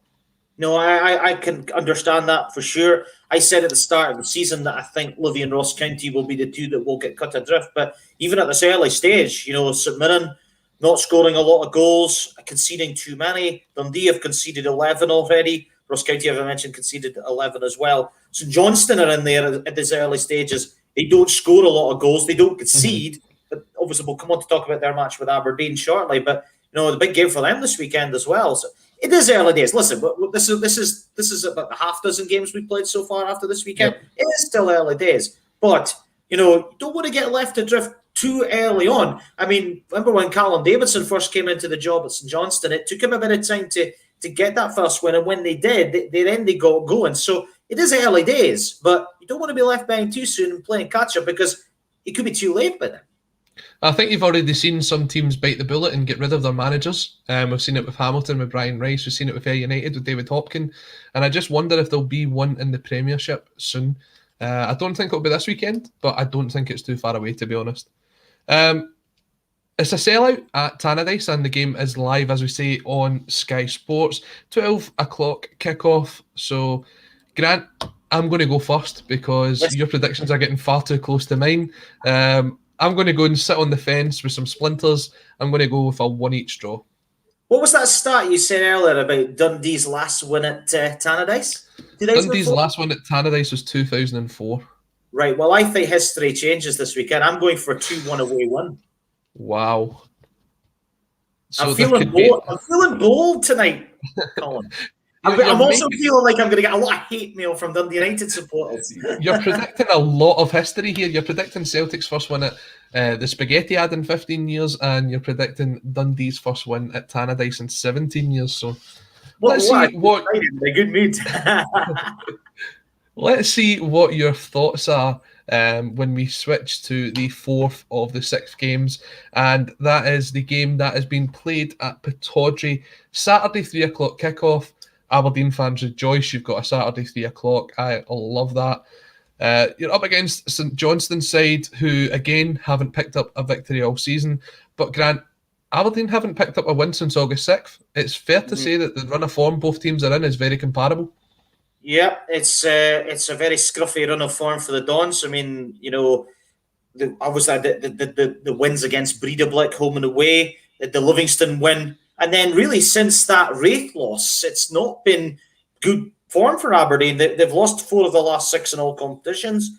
[SPEAKER 2] No, I can understand that for sure. I said at the start of the season that I think Livy and Ross County will be the 2 that will get cut adrift. But even at this early stage, St Mirren not scoring a lot of goals, conceding too many. Dundee have conceded 11 already. Ross County, as I mentioned, conceded 11 as well. So Johnston are in there at these early stages. They don't score a lot of goals. They don't concede. But obviously, we'll come on to talk about their match with Aberdeen shortly. But the big game for them this weekend as well. So it is early days. Listen, this is about the half dozen games we've played so far after this weekend. Yep. It is still early days. But you don't want to get left adrift too early on. I mean, remember when Colin Davidson first came into the job at St Johnstone? It took him a bit of time to get that first win, and when they did, they got going. So it is early days, but you don't want to be left behind too soon and playing catch up, because it could be too late by then.
[SPEAKER 1] I think you've already seen some teams bite the bullet and get rid of their managers. We've seen it with Hamilton, with Brian Rice. We've seen it with Ayr United, with David Hopkin. And I just wonder if there'll be one in the Premiership soon. I don't think it'll be this weekend, but I don't think it's too far away, to be honest. It's a sellout at Tannadice, and the game is live, as we say, on Sky Sports. 12 o'clock kickoff. So, Grant, I'm going to go first because your predictions are getting far too close to mine. I'm going to go and sit on the fence with some splinters. I'm going to go with a 1-each draw.
[SPEAKER 2] What was that stat you said earlier about Dundee's last win at Tannadice?
[SPEAKER 1] Dundee's last win at Tannadice was 2004.
[SPEAKER 2] Right, well, I think history changes this weekend. I'm going for a 2-1 away win.
[SPEAKER 1] Wow. So
[SPEAKER 2] I'm feeling bold tonight, Colin. I'm also feeling like I'm going to get a lot of hate mail from Dundee United supporters.
[SPEAKER 1] You're predicting a lot of history here. You're predicting Celtic's first win at the Spaghetti ad in 15 years, and you're predicting Dundee's first win at Tannadice in 17 years. So let's see what...
[SPEAKER 2] A good mood.
[SPEAKER 1] Let's see what your thoughts are when we switch to the 4th of the 6 games, and that is the game that has been played at Pittodrie. Saturday 3 o'clock kickoff. Aberdeen fans rejoice. You've got a Saturday 3 o'clock. I love that. You're up against St Johnstone's side, who again haven't picked up a victory all season. But Grant, Aberdeen haven't picked up a win since August 6th. It's fair to say that the run of form both teams are in is very comparable.
[SPEAKER 2] Yeah, it's a very scruffy run of form for the Dons. I mean, obviously the wins against Breidablik home and away, the Livingston win, and then really since that Wraith loss, it's not been good form for Aberdeen. They've lost 4 of the last 6 in all competitions.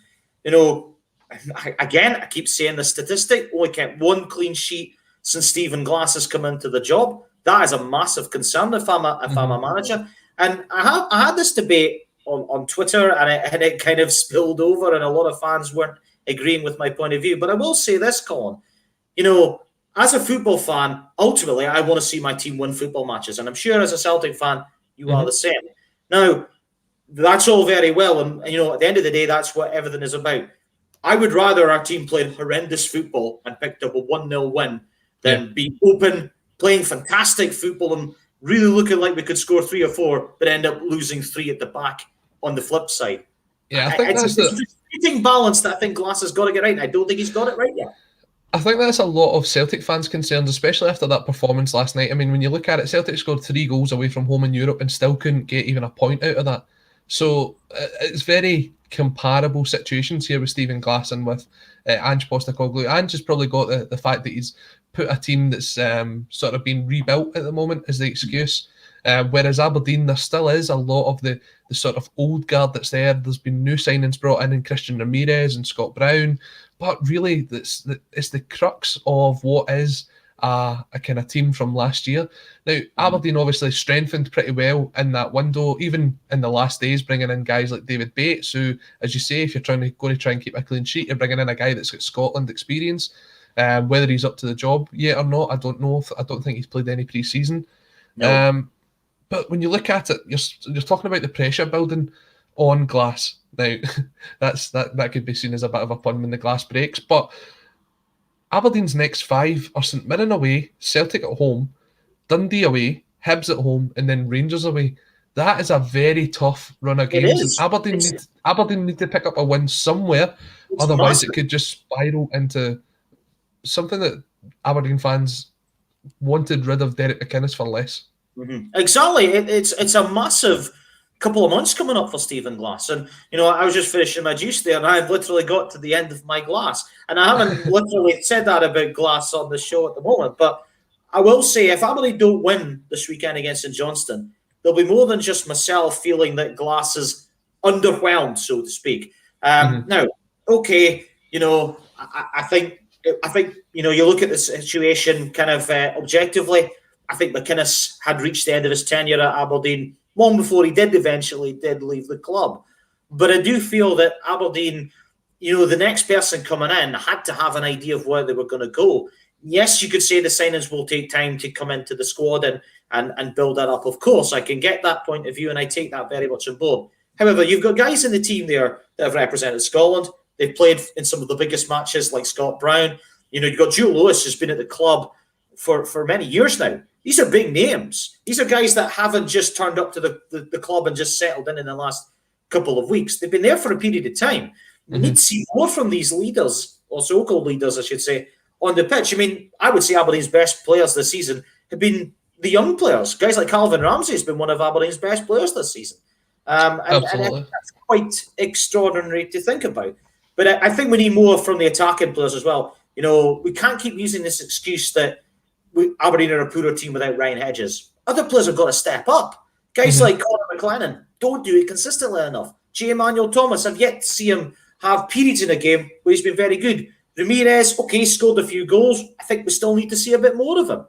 [SPEAKER 2] I keep saying the statistic, only kept 1 clean sheet since Stephen Glass has come into the job. That is a massive concern if I'm a manager. And I had this debate on Twitter, and it kind of spilled over, and a lot of fans weren't agreeing with my point of view. But I will say this, Colin. As a football fan, ultimately, I want to see my team win football matches. And I'm sure as a Celtic fan, you are the same. Now, that's all very well. And, at the end of the day, that's what everything is about. I would rather our team played horrendous football and picked up a 1-0 win than be open, playing fantastic football and really looking like we could score 3 or 4, but end up losing 3 at the back on the flip side.
[SPEAKER 1] Yeah, I think
[SPEAKER 2] it's a frustrating balance that I think Glass has got to get right. I don't think he's got it right yet.
[SPEAKER 1] I think that's a lot of Celtic fans' concerns, especially after that performance last night. I mean, when you look at it, Celtic scored 3 goals away from home in Europe and still couldn't get even a point out of that. So it's very comparable situations here with Stephen Glass and with Ange Postecoglou. Ange has probably got the fact that he's put a team that's sort of been rebuilt at the moment as the excuse. Whereas Aberdeen, there still is a lot of the sort of old guard that's there. There's been new signings brought in Christian Ramirez and Scott Brown. But really, it's the crux of what is a kind of team from last year. Now, Aberdeen obviously strengthened pretty well in that window, even in the last days, bringing in guys like David Bates, who, as you say, if you're going to try and keep a clean sheet, you're bringing in a guy that's got Scotland experience. Whether he's up to the job yet or not, I don't know. I don't think he's played any pre-season. No. But when you look at it, you're talking about the pressure building on glass. Now, that could be seen as a bit of a pun when the glass breaks. But Aberdeen's next 5 are St Mirren away, Celtic at home, Dundee away, Hibs at home, and then Rangers away. That is a very tough run of games. And Aberdeen need to pick up a win somewhere. Otherwise, it could just spiral into something that Aberdeen fans wanted rid of Derek McInnes for less.
[SPEAKER 2] Mm-hmm. Exactly. It's a massive couple of months coming up for Stephen Glass. And, I was just finishing my juice there and I've literally got to the end of my glass. And I haven't literally said that about Glass on the show at the moment. But I will say, if Aberdeen don't win this weekend against St Johnstone, there'll be more than just myself feeling that Glass is underwhelmed, so to speak. Now, okay, I think you look at the situation kind of objectively. I think McInnes had reached the end of his tenure at Aberdeen long before he did leave the club. But I do feel that Aberdeen, the next person coming in had to have an idea of where they were going to go. Yes, you could say the signings will take time to come into the squad and build that up. Of course, I can get that point of view and I take that very much on board. However, you've got guys in the team there that have represented Scotland. They've played in some of the biggest matches like Scott Brown. You've got Joe Lewis, who's been at the club for many years now. These are big names. These are guys that haven't just turned up to the club and just settled in the last couple of weeks. They've been there for a period of time. We need to see more from these leaders, or so-called leaders, I should say, on the pitch. I mean, I would say Aberdeen's best players this season have been the young players. Guys like Calvin Ramsey has been one of Aberdeen's best players this season. And that's quite extraordinary to think about. But I think we need more from the attacking players as well. We can't keep using this excuse that Aberdeen are a poorer team without Ryan Hedges. Other players have got to step up. Guys like Colin McLennan don't do it consistently enough. J. Emmanuel Thomas, I've yet to see him have periods in a game where he's been very good. Ramirez, okay, scored a few goals. I think we still need to see a bit more of him.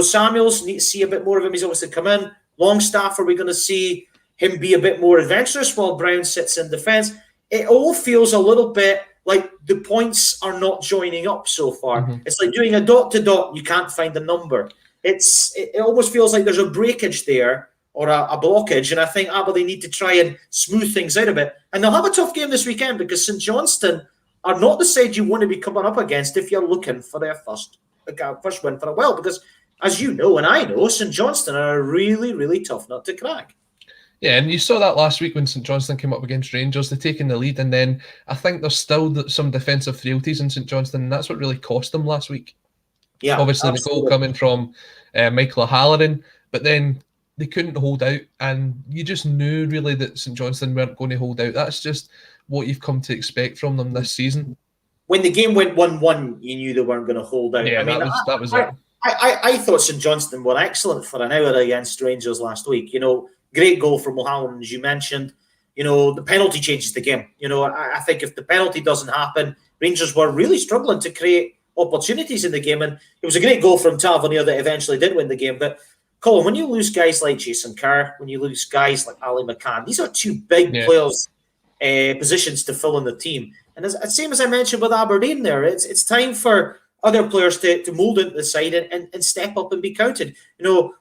[SPEAKER 2] Samuels, need to see a bit more of him. He's obviously come in. Longstaff, are we going to see him be a bit more adventurous while Brown sits in defence? It all feels a little bit like the points are not joining up so far. It's like doing a dot to dot and you can't find a number. It almost feels like there's a breakage there or a blockage, and I think Aberdeen need to try and smooth things out a bit. And they'll have a tough game this weekend because St Johnstone are not the side you want to be coming up against if you're looking for their first win for a while. Because as you know and I know, St Johnstone are a really, really tough nut to crack.
[SPEAKER 1] Yeah, and you saw that last week when St Johnstone came up against Rangers. They're taking the lead, and then I think there's still some defensive frailties in St Johnstone, and that's what really cost them last week. Yeah, obviously absolutely. The goal coming from Michael O'Halloran, but then they couldn't hold out, and you just knew really that St Johnstone weren't going to hold out. That's just what you've come to expect from them this season.
[SPEAKER 2] When the game went 1-1, you knew they weren't going to hold out.
[SPEAKER 1] Yeah, I mean, that was it.
[SPEAKER 2] I thought St Johnstone were excellent for an hour against Rangers last week. Great goal from O'Halloran, as you mentioned. The penalty changes the game. I think if the penalty doesn't happen, Rangers were really struggling to create opportunities in the game. And it was a great goal from Tavernier that eventually did win the game. But, Colin, when you lose guys like Jason Kerr, when you lose guys like Ali McCann, these are two big players, positions to fill in the team. And same as I mentioned with Aberdeen there, it's time for other players to mould into the side and step up and be counted.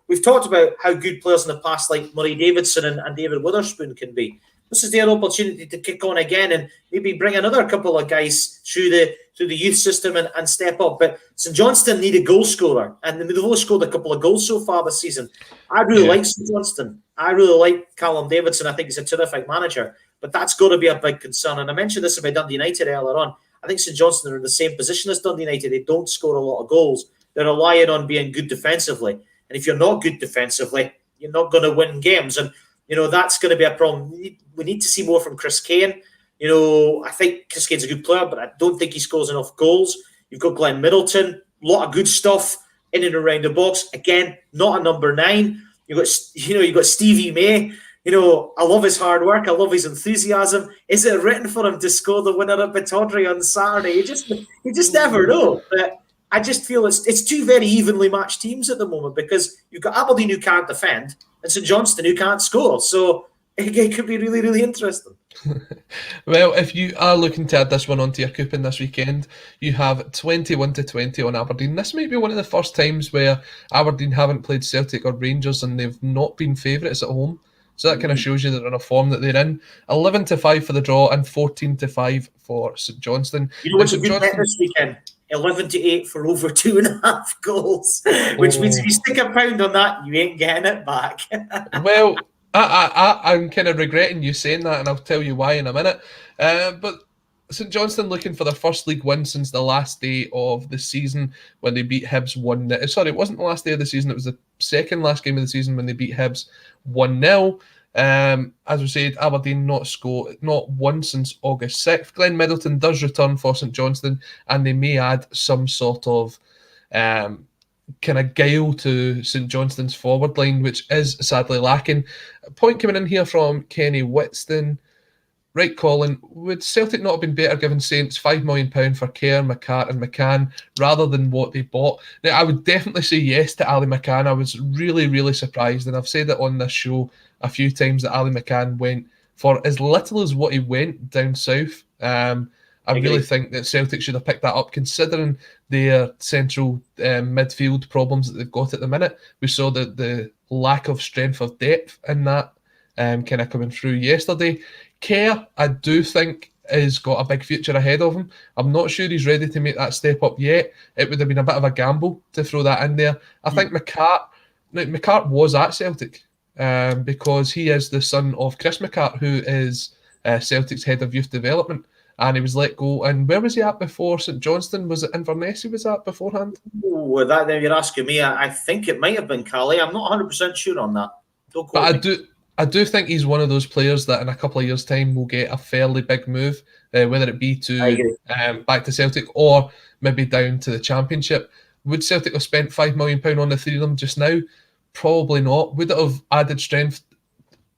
[SPEAKER 2] We've talked about how good players in the past like Murray Davidson and David Witherspoon can be. This is their opportunity to kick on again and maybe bring another couple of guys through the youth system and step up. But St Johnstone need a goal scorer, and they've only scored a couple of goals so far this season. I really like St Johnstone. I really like Callum Davidson. I think he's a terrific manager, but that's got to be a big concern. And I mentioned this about Dundee United earlier on. I think St Johnstone are in the same position as Dundee United. They don't score a lot of goals. They're relying on being good defensively. And if you're not good defensively, you're not going to win games. And, that's going to be a problem. We need to see more from Chris Kane. I think Chris Kane's a good player, but I don't think he scores enough goals. You've got Glenn Middleton, a lot of good stuff in and around the box. Again, not a number 9. You've got Stevie May. I love his hard work. I love his enthusiasm. Is it written for him to score the winner at Pittodrie on Saturday? You just never know. But I just feel it's two very evenly matched teams at the moment because you've got Aberdeen who can't defend and St Johnstone who can't score. So it could be really, really interesting.
[SPEAKER 1] Well, if you are looking to add this one onto your coupon this weekend, you have 21-20 on Aberdeen. This might be one of the first times where Aberdeen haven't played Celtic or Rangers and they've not been favourites at home. So that kind of shows you that they're in a form that they're in. 11-5 for the draw and 14-5 for St Johnstone.
[SPEAKER 2] You know what's a good bet this weekend? 11-8 for over 2.5 goals, which means if you stick a pound on that, you ain't getting it back.
[SPEAKER 1] Well, I'm kind of regretting you saying that, and I'll tell you why in a minute. But St Johnstone looking for their first league win since the last day of the season when they beat Hibs 1-0. Sorry, it wasn't the last day of the season, it was the second last game of the season when they beat Hibs 1-0. As we said, Aberdeen not won since August 6th. Glenn Middleton does return for St Johnstone, and they may add some sort of kind of guile to St Johnstone's forward line, which is sadly lacking. A point coming in here from Kenny Whitston. Right, Colin, would Celtic not have been better giving Saints £5 million for Kerr, McCart and McCann rather than what they bought? Now, I would definitely say yes to Ali McCann. I was really, really surprised, and I've said it on this show a few times that Ali McCann went for as little as what he went down south. I really think that Celtic should have picked that up, considering their central midfield problems that they've got at the minute. We saw the lack of strength of depth in that kind of coming through yesterday. Kerr, I do think, has got a big future ahead of him. I'm not sure he's ready to make that step up yet. It would have been a bit of a gamble to throw that in there. I think McCart was at Celtic because he is the son of Chris McCart, who is Celtic's head of youth development. And he was let go. And where was he at before St Johnstone? Was it Inverness he was at beforehand?
[SPEAKER 2] Oh, that then you're asking me. I think it might have been Calais. I'm not 100% sure on that. Don't quote
[SPEAKER 1] me. I do think he's one of those players that in a couple of years' time will get a fairly big move, whether it be to back to Celtic or maybe down to the Championship. Would Celtic have spent £5 million on the three of them just now? Probably not. Would it have added strength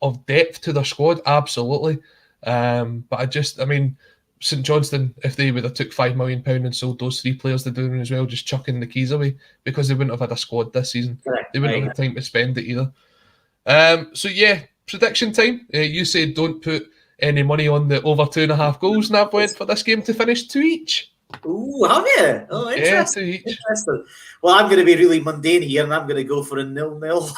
[SPEAKER 1] of depth to their squad? Absolutely. But St Johnstone, if they would have took £5 million and sold those three players, they're doing as well, just chucking the keys away because they wouldn't have had a squad this season. They wouldn't have had time to spend it either. So yeah, prediction time. You said don't put any money on the over 2.5 goals, and I've went for this game to finish 2 each.
[SPEAKER 2] Ooh, have you? Oh, interesting.
[SPEAKER 1] Yeah, 2 each.
[SPEAKER 2] Interesting. Well, I'm going to be really mundane here, and I'm going to go for a 0-0.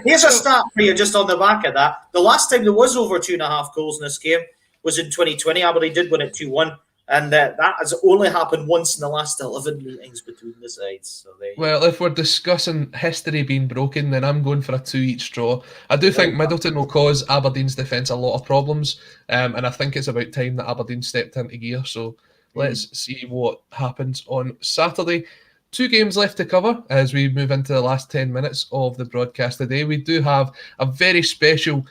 [SPEAKER 2] Here's a stat for you just on the back of that. The last time there was over 2.5 goals in this game was in 2020. Aberdeen did win it 2-1. And that has only happened once in the last 11 meetings between the sides. So
[SPEAKER 1] well, if we're discussing history being broken, then I'm going for a 2 each draw. I do think Middleton will cause Aberdeen's defence a lot of problems. And I think it's about time that Aberdeen stepped into gear. So let's see what happens on Saturday. 2 games left to cover as we move into the last 10 minutes of the broadcast today. We do have a very special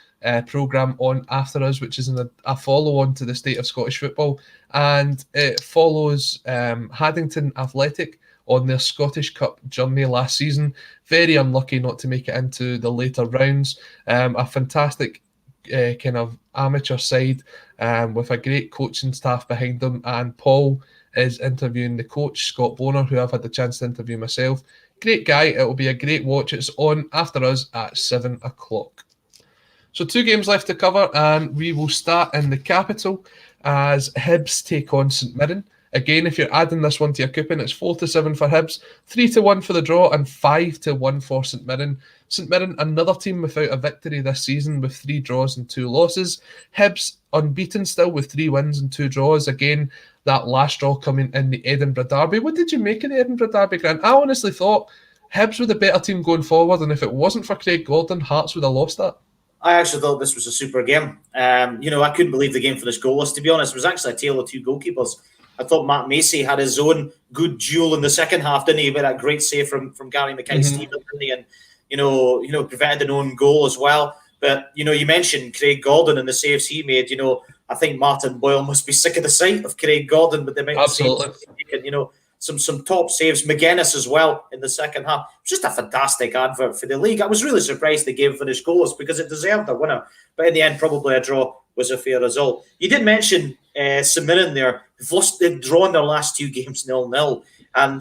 [SPEAKER 1] programme on after us, which is a follow-on to the state of Scottish football, and it follows Haddington Athletic on their Scottish Cup journey last season. Very unlucky not to make it into the later rounds. A fantastic kind of amateur side with a great coaching staff behind them, and Paul is interviewing the coach, Scott Boner, who I've had the chance to interview myself. Great guy. It will be a great watch. It's on after us at 7 o'clock. So 2 games left to cover, and we will start in the capital as Hibs take on St Mirren. Again, if you're adding this one to your coupon, it's 4-7 for Hibs, 3-1 for the draw, and 5-1 for St Mirren. St Mirren, another team without a victory this season with 3 draws and 2 losses. Hibs unbeaten still with 3 wins and 2 draws. Again, that last draw coming in the Edinburgh derby. What did you make of the Edinburgh derby, Grant? I honestly thought Hibs were the better team going forward, and if it wasn't for Craig Gordon, Hearts would have lost that.
[SPEAKER 2] I actually thought this was a super game. I couldn't believe the game finished goalless, to be honest. It was actually a tale of 2 goalkeepers. I thought Matt Macy had his own good duel in the second half, didn't he? With that great save from Gary Mackay-Steven, didn't he? And, prevented an own goal as well. But, you mentioned Craig Gordon and the saves he made. I think Martin Boyle must be sick of the sight of Craig Gordon, but they might have some top saves. McGuinness as well in the second half. It was just a fantastic advert for the league. I was really surprised the game finished goalless because it deserved a winner. But in the end, probably a draw was a fair result. You did mention St Mirren there. They've drawn their last 2 games 0-0. And,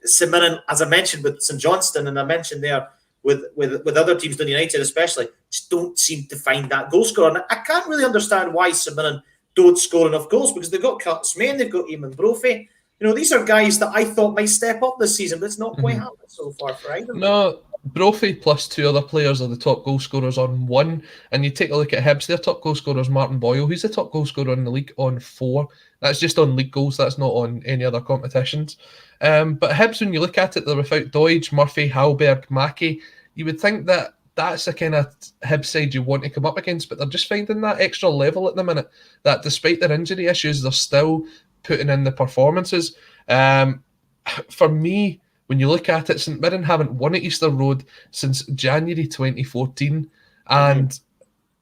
[SPEAKER 2] St Mirren, as I mentioned with St Johnstone, and I mentioned there with other teams, Dundee United especially, just don't seem to find that goal scorer. And I can't really understand why St Mirren don't score enough goals, because they've got Curtis Main, they've got Eamon Brophy. These are guys that I thought might step up this season, but it's not quite happened so far for either.
[SPEAKER 1] No, Brophy plus 2 other players are the top goal scorers on 1. And you take a look at Hibs, their top goal scorer is Martin Boyle. He's the top goal scorer in the league on 4. That's just on league goals, that's not on any other competitions. But Hibs, when you look at it, they're without Doidge, Murphy, Hallberg, Mackey. You would think that that's the kind of Hibs side you want to come up against, but they're just finding that extra level at the minute, that despite their injury issues, they're still putting in the performances. For me, when you look at it, St Mirren haven't won at Easter Road since January 2014. And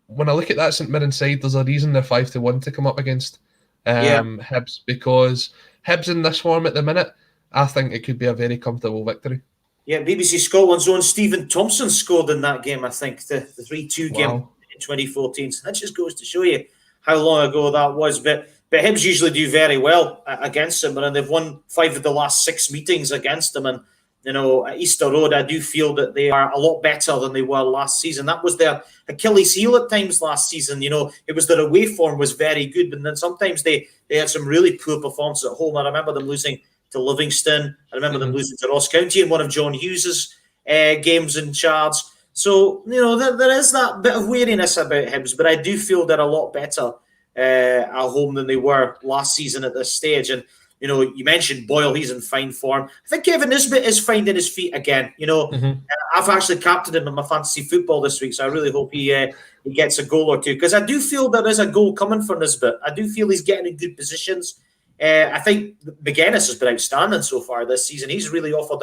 [SPEAKER 1] when I look at that St Mirren side, there's a reason they're 5-1 to come up against Hibs, because Hibs in this form at the minute, I think it could be a very comfortable victory.
[SPEAKER 2] Yeah, BBC Scotland's own Stephen Thompson scored in that game, I think, the 3-2 game in 2014. So that just goes to show you how long ago that was. But Hibs usually do very well against them, and they've won 5 of the last 6 meetings against them. And, at Easter Road, I do feel that they are a lot better than they were last season. That was their Achilles heel at times last season. It was their away form was very good, but then sometimes they had some really poor performances at home. I remember them losing to Livingston. I remember them losing to Ross County in one of John Hughes's games in charge. So, there is that bit of wariness about Hibs, but I do feel they're a lot better at home than they were last season at this stage. And, you mentioned Boyle, he's in fine form. I think Kevin Nisbet is finding his feet again. I've actually captained him in my fantasy football this week, so I really hope he gets a goal or two, because I do feel there is a goal coming for Nisbet. I do feel he's getting in good positions. I think McGuinness has been outstanding so far this season. He's really offered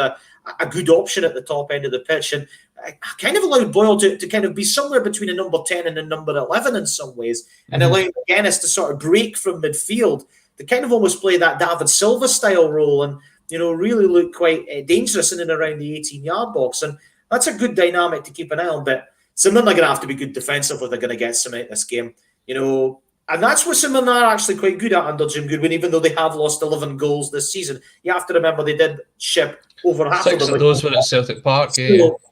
[SPEAKER 2] a good option at the top end of the pitch, and I kind of allowed Boyle to kind of be somewhere between a number 10 and a number 11 in some ways, and allowing McGuinness to sort of break from midfield, to kind of almost play that David Silva style role, and really look quite dangerous in and around the 18-yard box. And that's a good dynamic to keep an eye on. But St Mirren are going to have to be good defensively if they're going to get some out of this game. And that's what St Mirren are actually quite good at under Jim Goodwin, even though they have lost 11 goals this season. You have to remember they did ship over half
[SPEAKER 1] 6
[SPEAKER 2] of them.
[SPEAKER 1] of those were at Celtic Park.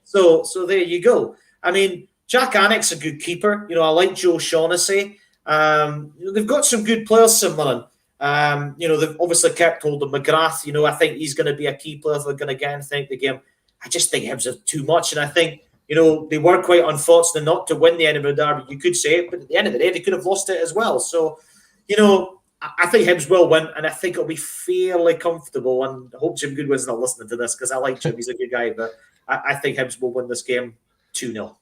[SPEAKER 2] So there you go. I mean, Jack Annick's a good keeper. I like Joe Shaughnessy. They've got some good players, St Mirren. They've obviously kept hold of McGrath. I think he's going to be a key player if they're going to get anything the game. I just think Hibs have too much, and I think they were quite unfortunate not to win the Edinburgh Derby, you could say it, but at the end of the day, they could have lost it as well. So, I think Hibs will win, and I think it'll be fairly comfortable. And I hope Jim Goodwin's not listening to this, because I like Jim, he's a good guy, but I think Hibs will win this game 2-0.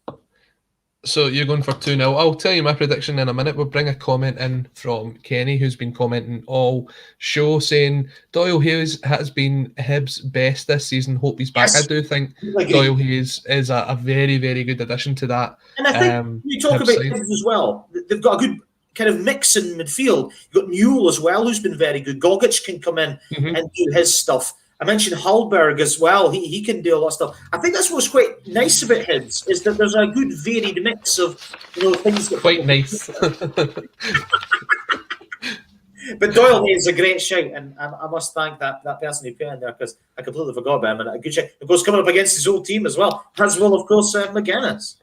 [SPEAKER 1] So you're going for 2-0. I'll tell you my prediction in a minute. We'll bring a comment in from Kenny, who's been commenting all show, saying Doyle Hayes has been Hibs' best this season. Hope he's back. Yes. I do think Doyle Hayes is a very, very good addition to that.
[SPEAKER 2] And I think you talk about Hibs as well. They've got a good kind of mix in midfield. You've got Newell as well, who's been very good. Gogic can come in and do his stuff. I mentioned Hallberg as well. He can do a lot of stuff. I think that's what's quite nice about Hibs, is that there's a good varied mix of things.
[SPEAKER 1] Quite nice.
[SPEAKER 2] But Doyle is a great shout, and I must thank that person who put in there, because I completely forgot about him. And a good shout. Of course, coming up against his old team as well, of course, McGuinness.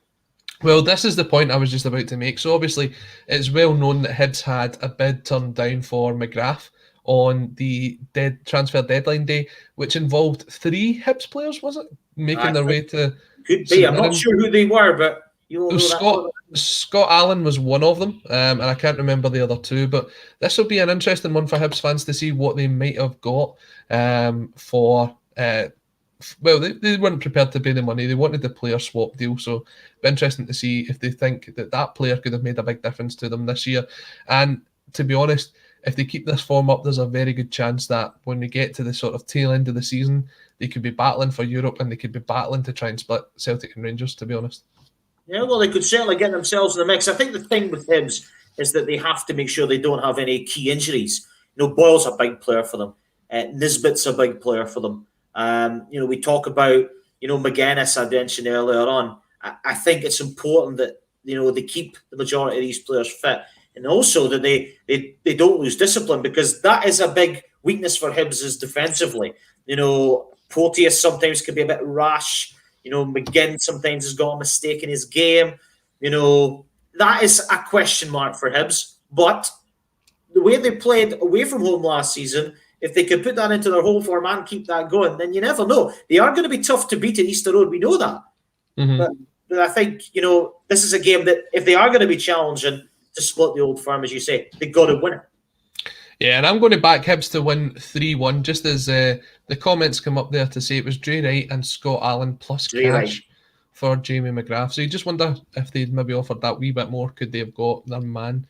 [SPEAKER 1] Well, this is the point I was just about to make. So obviously, it's well known that Hibs had a bid turned down for McGrath on the transfer deadline day, which involved 3 Hibs players, was it? Making their way to...
[SPEAKER 2] Could be. I'm not sure who they were, but you will know
[SPEAKER 1] Scott Allen was one of them, and I can't remember the other 2, but this will be an interesting one for Hibs fans to see what they might have got for... well, they weren't prepared to pay the money. They wanted the player swap deal, so it'll be interesting to see if they think that player could have made a big difference to them this year. And to be honest, if they keep this form up, there's a very good chance that when we get to the sort of tail end of the season, they could be battling for Europe, and they could be battling to try and split Celtic and Rangers, to be honest.
[SPEAKER 2] Yeah, well, they could certainly get themselves in the mix. I think the thing with Hibs is that they have to make sure they don't have any key injuries. Boyle's a big player for them. Nisbet's a big player for them. We talk about, McGuinness I mentioned earlier on. I think it's important that, they keep the majority of these players fit. And also that they don't lose discipline, because that is a big weakness for Hibs is defensively. Proteus sometimes can be a bit rash. McGinn sometimes has got a mistake in his game. That is a question mark for Hibs. But the way they played away from home last season, if they could put that into their home form and keep that going, then you never know. They are going to be tough to beat at Easter Road. We know that.
[SPEAKER 1] Mm-hmm.
[SPEAKER 2] But I think, this is a game that if they are going to be challenging to split the Old Firm, as you say, they've got to win it.
[SPEAKER 1] Yeah, and I'm going to back Hibs to win 3-1, just as the comments come up there to say it was Dre Wright and Scott Allen plus
[SPEAKER 2] Dre
[SPEAKER 1] cash
[SPEAKER 2] Wright
[SPEAKER 1] for Jamie McGrath. So you just wonder if they'd maybe offered that wee bit more, could they have got their man?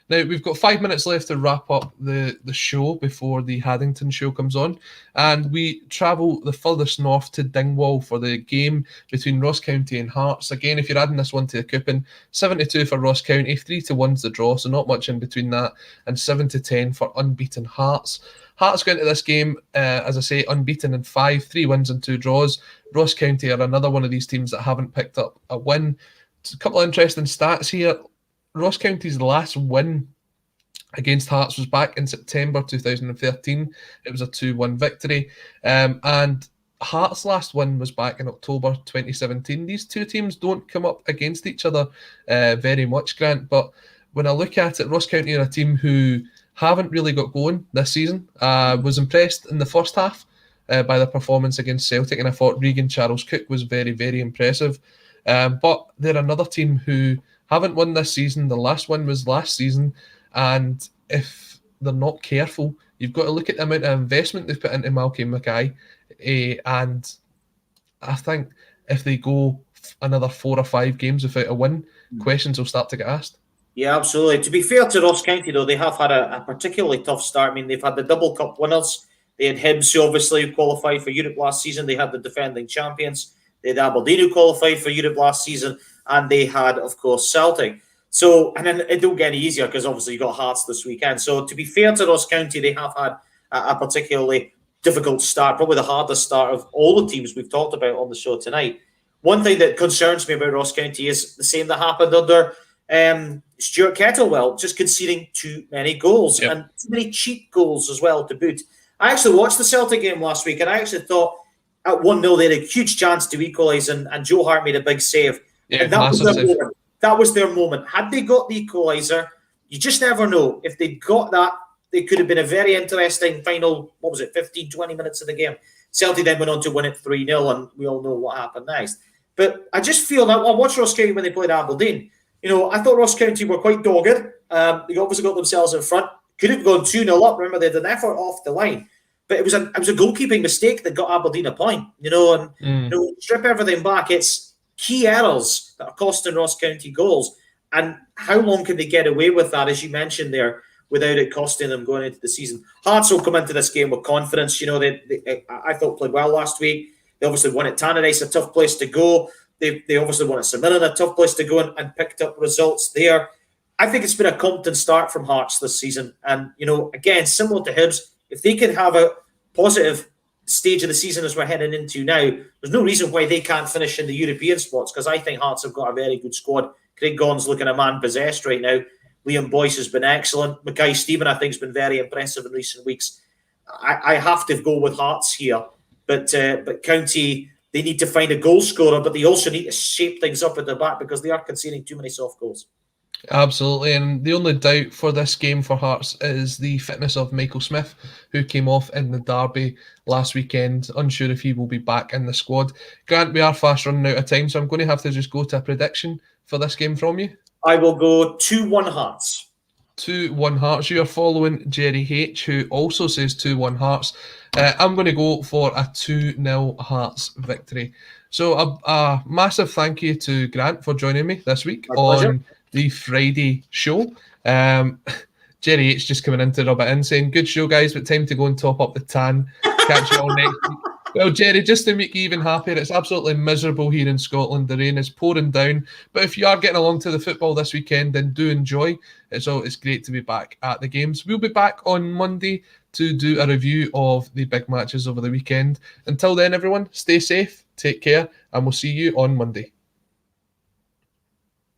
[SPEAKER 1] Now, we've got 5 minutes left to wrap up the show before the Haddington show comes on. And we travel the furthest north to Dingwall for the game between Ross County and Hearts. Again, if you're adding this one to the coupon, 7-2 for Ross County, 3-1's the draw, so not much in between that, and 7-10 for unbeaten Hearts. Hearts go into this game, as I say, unbeaten in 5, 3 wins and 2 draws. Ross County are another one of these teams that haven't picked up a win. A couple of interesting stats here. Ross County's last win against Hearts was back in September 2013. It was a 2-1 victory. And Hearts' last win was back in October 2017. These two teams don't come up against each other very much, Grant. But when I look at it, Ross County are a team who haven't really got going this season. Was impressed in the first half by the performance against Celtic, and I thought Regan Charles-Cook was very, very impressive. But they're another team who haven't won this season. The last one was last season, and if they're not careful, you've got to look at the amount of investment they've put into Malky Mackay, and I think if they go another 4 or 5 games without a win, questions will start to get asked.
[SPEAKER 2] Yeah, absolutely. To be fair to Ross County, though, they have had a particularly tough start. I mean, they've had the double cup winners. They had Hibs, who obviously qualified for Europe last season. They had the defending champions. They had Aberdeen, who qualified for Europe last season. And they had, of course, Celtic. So, and then it don't get any easier because obviously you got Hearts this weekend. So, to be fair to Ross County, they have had a particularly difficult start, probably the hardest start of all the teams we've talked about on the show tonight. One thing that concerns me about Ross County is the same that happened under Stuart Kettlewell, just conceding too many goals and too many cheap goals as well to boot. I actually watched the Celtic game last week, and I actually thought at 1-0 they had a huge chance to equalise, and Joe Hart made a big save.
[SPEAKER 1] Yeah,
[SPEAKER 2] and that was their moment. That was their moment. Had they got the equaliser, you just never know. If they got that, they could have been a very interesting final, 15, 20 minutes of the game. Celtic then went on to win it 3-0, and we all know what happened next. But I just feel that, I watched Ross County when they played Aberdeen. I thought Ross County were quite dogged. They obviously got themselves in front. Could have gone 2-0 up. Remember, they had an effort off the line. But it was a goalkeeping mistake that got Aberdeen a point. Strip everything back. It's key errors that are costing Ross County goals. And how long can they get away with that, as you mentioned there, without it costing them going into the season? Hearts will come into this game with confidence. I thought played well last week. They obviously won at Tannadice, a tough place to go. They obviously won at St Mirren, a tough place to go, and picked up results there. I think it's been a competent start from Hearts this season. And, again, similar to Hibs, if they can have a positive stage of the season as we're heading into now, there's no reason why they can't finish in the European spots, because I think Hearts have got a very good squad. Craig Gaughan's looking a man possessed right now. Liam Boyce has been excellent. Mackay Stephen, I think, has been very impressive in recent weeks. I have to go with Hearts here. But County, they need to find a goal scorer, but they also need to shape things up at the back because they are conceding too many soft goals.
[SPEAKER 1] Absolutely, and the only doubt for this game for Hearts is the fitness of Michael Smith, who came off in the derby last weekend. Unsure if he will be back in the squad. Grant, we are fast running out of time, so I'm going to have to just go to a prediction for this game from you.
[SPEAKER 2] I will go 2-1 Hearts. 2-1
[SPEAKER 1] Hearts. You are following Jerry H, who also says 2-1 Hearts. I'm going to go for a 2-0 Hearts victory. So a massive thank you to Grant for joining me this week on the Friday show. Jerry H just coming in to rub it in, saying, good show, guys, but time to go and top up the tan. Catch you all next week. Well, Jerry, just to make you even happier, it's absolutely miserable here in Scotland. The rain is pouring down. But if you are getting along to the football this weekend, then do enjoy. It's great to be back at the games. We'll be back on Monday to do a review of the big matches over the weekend. Until then, everyone, stay safe, take care, and we'll see you on Monday.